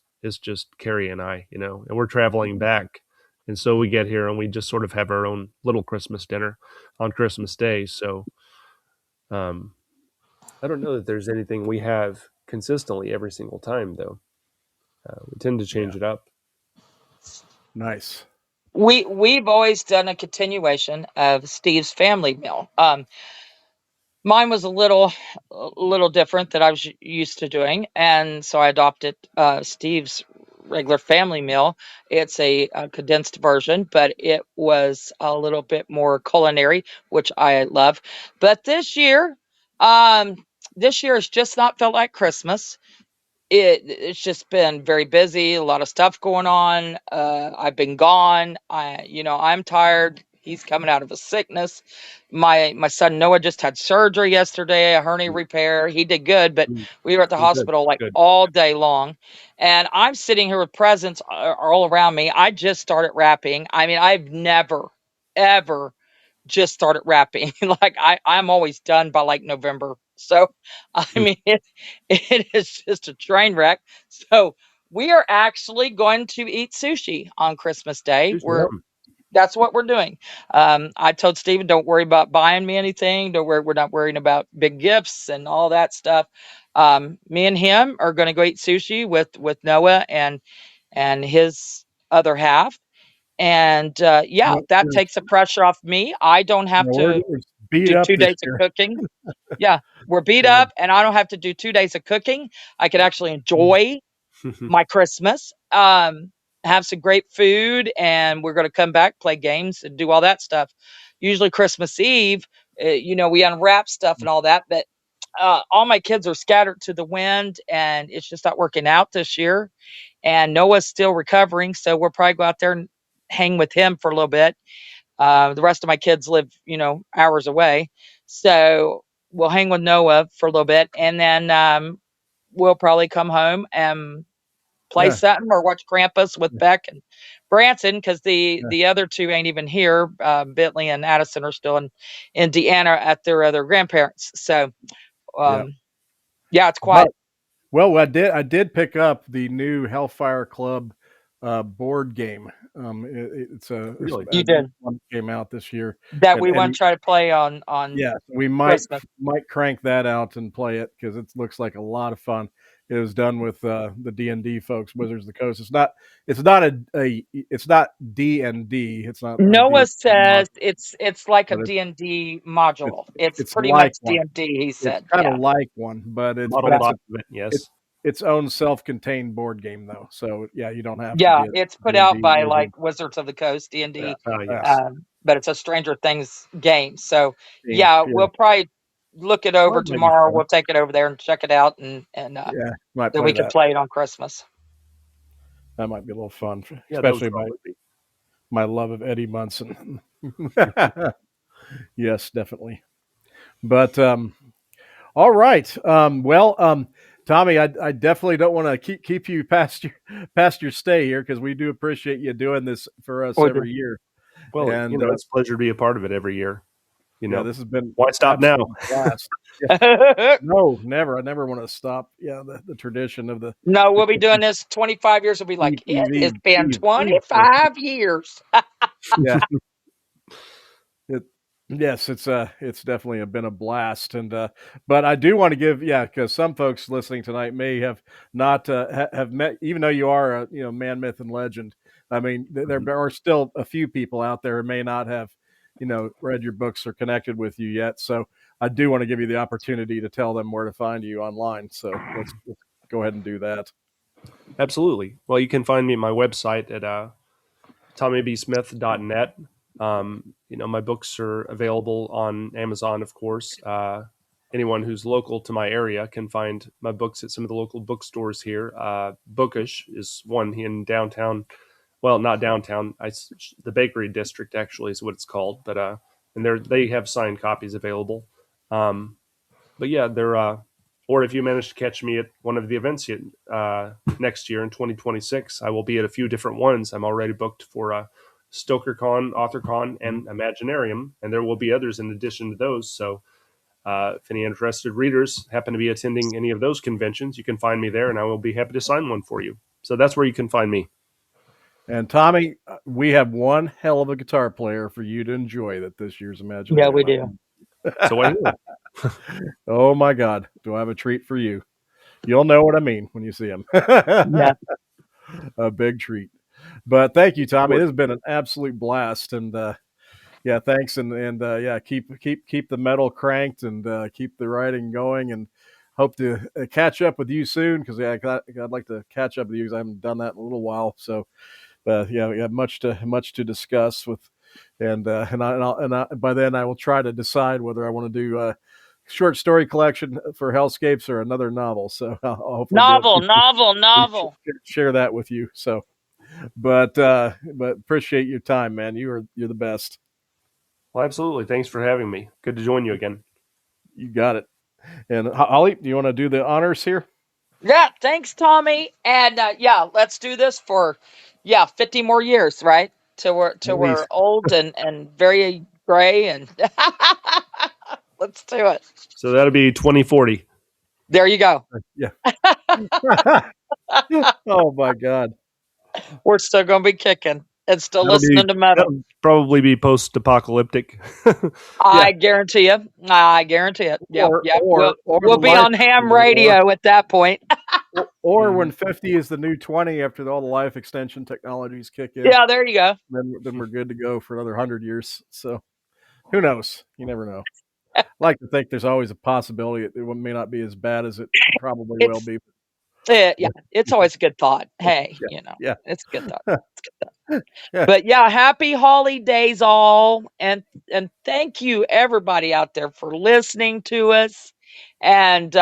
Carrie and I, and we're traveling back, and so we get here and we just sort of have our own little Christmas dinner on Christmas Day. So um, I don't know that there's anything we have consistently every single time, though. We tend to Yeah. change it up. Nice. We've always done a continuation of Steve's family meal. Mine was a little different that I was used to doing, and so I adopted Steve's regular family meal. It's a condensed version, but it was a little bit more culinary, which I love. But um, this year has just not felt like Christmas. It's just been very busy, a lot of stuff going on. I've been gone. I'm tired. He's coming out of a sickness. My son Noah just had surgery yesterday, a hernia repair. He did good, but Mm. we were at the Oh, good, hospital like good. all day long. And I'm sitting here with presents all around me. I just started wrapping. I mean, I've never, ever just started wrapping. Like I'm always done by like November. So I mean it is just a train wreck. So we are actually going to eat sushi on Christmas Day. Sushi, We're yum. That's what we're doing. I told Steven, don't worry about buying me anything. Don't worry, we're not worrying about big gifts and all that stuff. Me and him are going to go eat sushi with Noah and his other half. And yeah, We're, that we're, takes the pressure off me. I don't have to we're beat do up two this days of year. cooking. Yeah, we're beat Yeah. up, and I don't have to do 2 days of cooking. I could actually enjoy my Christmas, have some great food, and we're going to come back, play games, and do all that stuff. Usually, Christmas Eve, we unwrap stuff and all that, but all my kids are scattered to the wind, and it's just not working out this year. And Noah's still recovering, so we'll probably go out there and hang with him for a little bit. The rest of my kids live, hours away. So we'll hang with Noah for a little bit and then we'll probably come home and play Yeah. something or watch Krampus with Beck and Branson because the, Yeah. the other two ain't even here. Bentley and Addison are still in Indiana at their other grandparents. So, Yeah. yeah, it's About quiet. Well, I did pick up the new Hellfire Club board game. It's Really? You a new did one that came out this year, that. and We want to try to play on yeah, we might Christmas. might crank that out and play it because it looks like a lot of fun. It was done with the D&D folks, Wizards of the Coast. It's not D&D. It's not a D, Noah says it's like a but D&D it's module. It's it's pretty like much one. D&D. He It's said, kind of yeah, like one, but Modeled yeah, off of it, it's yes. its own self-contained board game though. So yeah, you don't have to yeah. be a It's put out D&D by wizard. like Wizards of the Coast, Yeah, D&D, yeah, Yes. but it's a Stranger Things game. So game. yeah, Yeah, we'll probably look it Well, over that might be tomorrow. fun. We'll take it over there and check it out, and yeah, might then play we can that. play it on Christmas. That might be a little fun, Yeah, that would especially probably be. my love of Eddie Munson. Yes, definitely. But all right. Tommy, I definitely don't want to keep you past your stay here because we do appreciate you doing this for us We do. every year. Well, And it's a pleasure to be a part of it every year. yeah, this has been Why stop now? absolute blast. Yeah, no, never. I never want to stop. Yeah, the tradition of the No, the we'll be doing this 25 years. We'll be like, it has been Eve. 25 years. Yeah, it, yes, it's definitely been a blast, and but I do want to give because some folks listening tonight may have not have met, even though you are a man, myth, and legend. I mean, there are still a few people out there who may not have read your books or connected with you yet. So I do want to give you the opportunity to tell them where to find you online. So let's go ahead and do that. Absolutely. Well, you can find me at my website at tommybsmith.net. My books are available on Amazon, of course. Anyone who's local to my area can find my books at some of the local bookstores here. Bookish is one in downtown. Well, not downtown. The Bakery District actually is what it's called. But and they have signed copies available. But yeah, they're. Or if you manage to catch me at one of the events next year in 2026, I will be at a few different ones. I'm already booked for StokerCon, AuthorCon, and Imaginarium, and there will be others in addition to those. So if any interested readers happen to be attending any of those conventions, you can find me there, and I will be happy to sign one for you. So that's where you can find me. And Tommy, we have one hell of a guitar player for you to enjoy at this year's Yeah, we Imaginarium. do. So I hear. Oh my God, do I have a treat for you? You'll know what I mean when you see him. Yeah. A big treat. But thank you, Tommy. This has been an absolute blast, and thanks, and keep the metal cranked and keep the writing going, and hope to catch up with you soon because I'd like to catch up with you because I haven't done that in a little while. So we have much to discuss with, and by then I will try to decide whether I want to do a short story collection for Hellscapes or another novel. So I'll hopefully be able Novel. to share that with you. So, but appreciate your time, man. You're the best. Well, absolutely. Thanks for having me. Good to join you again. You got it. And Holly, do you want to do the honors here? Yeah, thanks, Tommy. And let's do this for 50 more years, right? Till At we're least. old and very gray and let's do it. So that'll be 2040. There you go. Yeah. Oh my God. We're still gonna be kicking and still listening to metal. That'll probably be post-apocalyptic. Yeah. I guarantee you. I guarantee it. Yep, Or yep. or or We'll the be life on ham extension, radio at that point. or when 50 is the new 20 after all the life extension technologies kick in, Yeah, there you go. then we're good to go for another 100 years. So who knows? You never know. I like to think there's always a possibility it may not be as bad as it probably will It's be. it's always a good thought. Hey, Yeah. it's a good thought. Yeah. It's a good thought. But happy holidays all, and thank you everybody out there for listening to us. And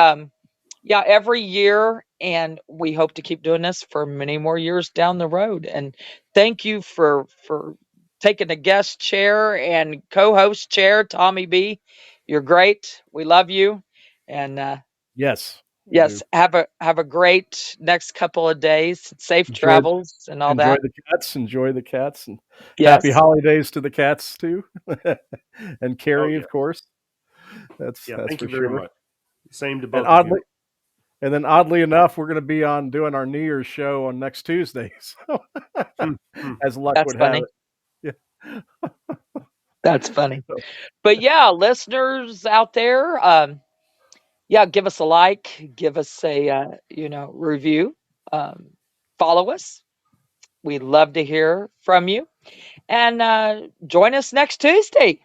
every year, and we hope to keep doing this for many more years down the road. And thank you for taking the guest chair and co-host chair, Tommy B. You're great. We love you. And Yes. We do. yes, have a great next couple of days. Safe Enjoy travels and all enjoy that. the cats. Enjoy the cats, and happy Yes. holidays to the cats too, and Oh Carrie, yeah, of course. yeah. That's Thank for you very sure. much. Same to And both of you. And then oddly enough, we're going to be on doing our New Year's show on next Tuesday. So Hmm, hmm. as luck That's would have funny. it. Yeah. That's funny. So, But yeah, listeners out there, yeah, give us a like, give us a review, um, follow us. We'd love to hear from you, and join us next Tuesday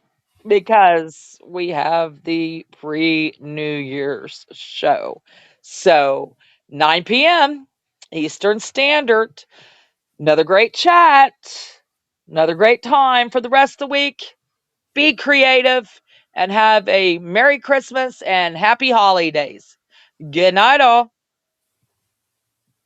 because we have the pre-New Year's show. So 9 p.m. Eastern Standard. Another great chat. Another great time for the rest of the week. Be creative and have a Merry Christmas and Happy Holidays. Good night, all.